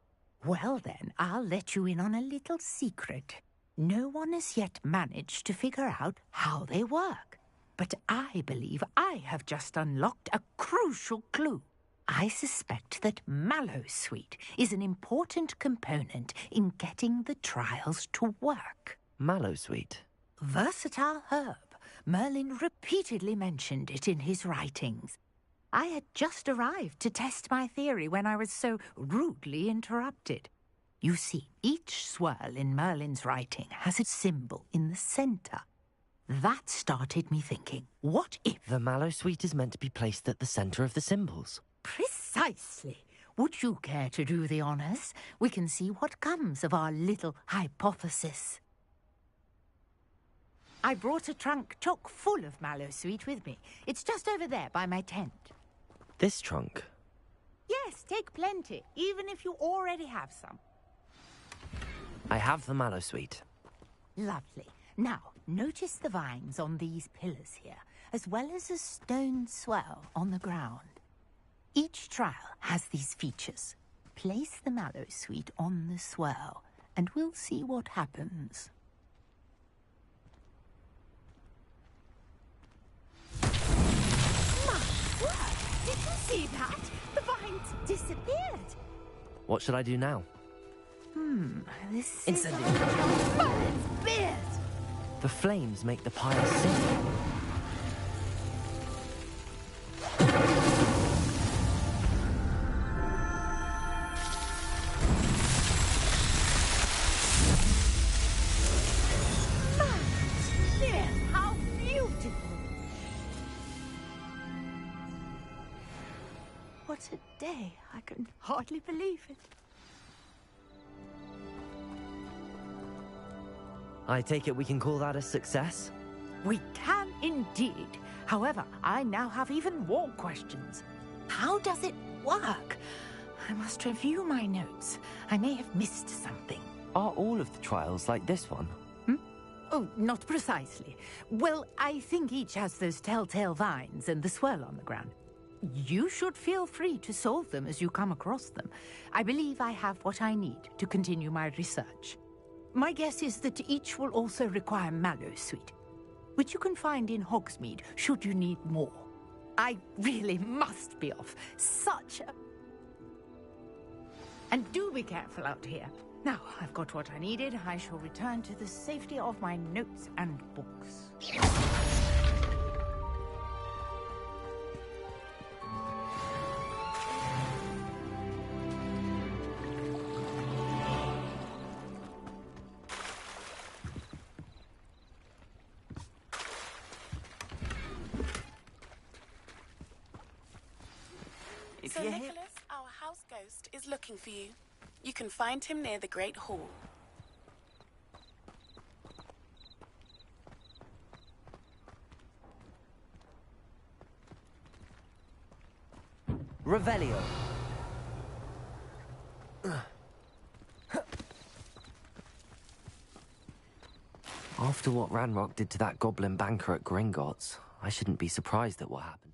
Well then, I'll let you in on a little secret. No one has yet managed to figure out how they work. But I believe I have just unlocked a crucial clue. I suspect that Mallowsweet is an important component in getting the trials to work. Mallowsweet? Versatile herb. Merlin repeatedly mentioned it in his writings. I had just arrived to test my theory when I was so rudely interrupted. You see, each swirl in Merlin's writing has a symbol in the centre. That started me thinking, what if... The Mallowsweet is meant to be placed at the centre of the symbols. Precisely. Would you care to do the honours? We can see what comes of our little hypothesis. I brought a trunk chock full of Mallowsweet with me. It's just over there by my tent. This trunk? Yes, take plenty, even if you already have some. I have the mallow sweet. Lovely. Now, notice the vines on these pillars here, as well as a stone swell on the ground. Each trial has these features. Place the mallow sweet on the swell, and we'll see what happens. My word! Did you see that? The vines disappeared. What should I do now? This Incendiary. is... Merlin's beard! The flames make the pyre sing. How beautiful! What a day. I can hardly believe it. I take it we can call that a success? We can indeed. However, I now have even more questions. How does it work? I must review my notes. I may have missed something. Are all of the trials like this one? Oh, not precisely. Well, I think each has those telltale vines and the swirl on the ground. You should feel free to solve them as you come across them. I believe I have what I need to continue my research. My guess is that each will also require mallow sweet, which you can find in Hogsmeade should you need more. I really must be off. Such a... And do be careful out here. Now, I've got what I needed. I shall return to the safety of my notes and books. So Nicholas, our house ghost, is looking for you. You can find him near the Great Hall. Revelio. After what Ranrock did to that goblin banker at Gringotts, I shouldn't be surprised at what happened.